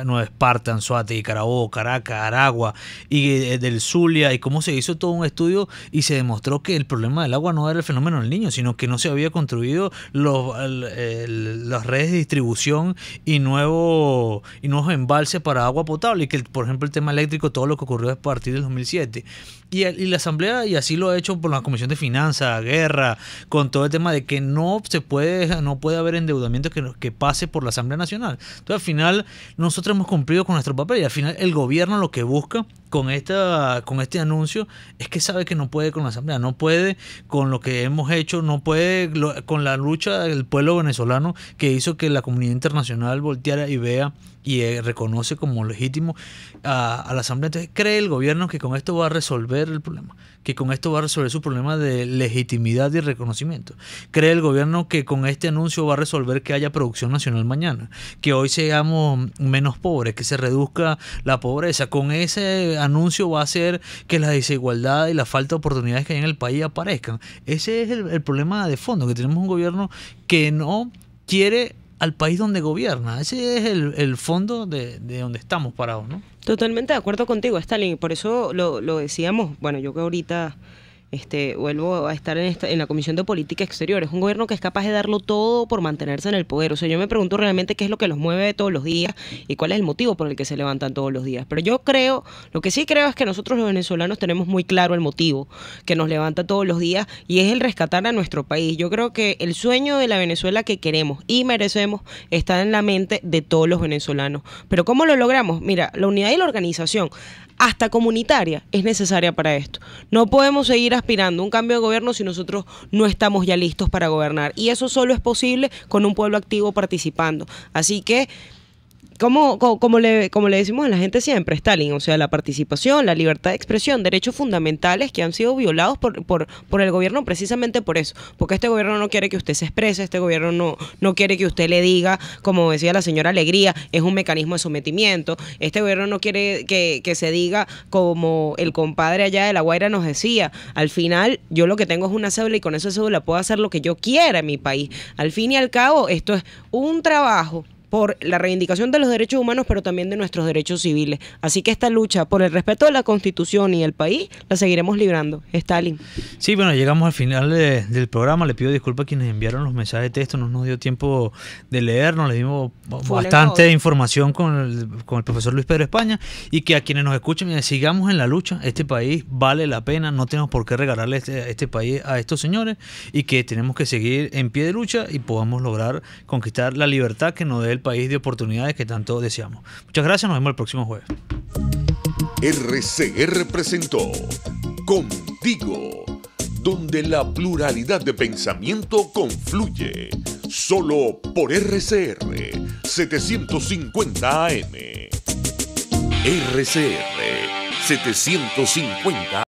Nueva Esparta, Anzoátegui, Carabobo, Caracas, Aragua y del Zulia, y cómo se hizo todo un estudio y se demostró que el problema del agua no era el fenómeno del Niño, sino que no se había construido las redes de distribución y nuevos embalses para agua potable, y que, por ejemplo, el tema eléctrico, todo lo que ocurrió a partir del 2007. Y la Asamblea, y así lo ha hecho por la Comisión de Finanzas, Guerra, con todo el tema de que no puede haber endeudamiento que pase por la Asamblea Nacional. Entonces, al final, nosotros hemos cumplido con nuestro papel y al final el gobierno lo que busca con este anuncio es que sabe que no puede con la Asamblea, no puede con lo que hemos hecho, no puede con la lucha del pueblo venezolano que hizo que la comunidad internacional volteara y vea y reconoce como legítimo a la Asamblea. Entonces, cree el gobierno que con esto va a resolver el problema, que con esto va a resolver su problema de legitimidad y reconocimiento. Cree el gobierno que con este anuncio va a resolver que haya producción nacional mañana, que hoy seamos menos pobres, que se reduzca la pobreza. Con ese anuncio va a hacer que la desigualdad y la falta de oportunidades que hay en el país aparezcan. Ese es el problema de fondo, que tenemos un gobierno que no quiere al país donde gobierna. Ese es el fondo de donde estamos parados, ¿no? Totalmente de acuerdo contigo, Stalin. Por eso lo decíamos, bueno, yo que ahorita vuelvo a estar en la Comisión de Política Exterior. Es un gobierno que es capaz de darlo todo por mantenerse en el poder. O sea, yo me pregunto realmente qué es lo que los mueve todos los días y cuál es el motivo por el que se levantan todos los días. Pero lo que sí creo es que nosotros los venezolanos tenemos muy claro el motivo que nos levanta todos los días, y es el rescatar a nuestro país. Yo creo que el sueño de la Venezuela que queremos y merecemos está en la mente de todos los venezolanos. Pero ¿cómo lo logramos? Mira, la unidad y la organización, hasta comunitaria, es necesaria para esto. No podemos seguir aspirando a un cambio de gobierno si nosotros no estamos ya listos para gobernar. Y eso solo es posible con un pueblo activo participando. Así que, como le decimos a la gente siempre, Stalin, o sea, la participación, la libertad de expresión, derechos fundamentales que han sido violados por el gobierno precisamente por eso, porque este gobierno no quiere que usted se exprese, este gobierno no quiere que usted le diga, como decía la señora Alegría, es un mecanismo de sometimiento, este gobierno no quiere que se diga, como el compadre allá de La Guaira nos decía, al final yo lo que tengo es una cédula y con esa cédula puedo hacer lo que yo quiera en mi país. Al fin y al cabo, esto es un trabajo por la reivindicación de los derechos humanos, pero también de nuestros derechos civiles. Así que esta lucha por el respeto de la Constitución y el país la seguiremos librando. Stalin. Sí, bueno, llegamos al final del programa. Le pido disculpas a quienes enviaron los mensajes de texto. No nos dio tiempo de leernos. Le dimos bastante información con el profesor Luis Pedro España, y que a quienes nos escuchen, sigamos en la lucha. Este país vale la pena. No tenemos por qué regalarle este país a estos señores, y que tenemos que seguir en pie de lucha y podamos lograr conquistar la libertad que nos dé el país de oportunidades que tanto deseamos. Muchas gracias, nos vemos el próximo jueves. RCR presentó Contigo, donde la pluralidad de pensamiento confluye, solo por RCR 750 AM. RCR 750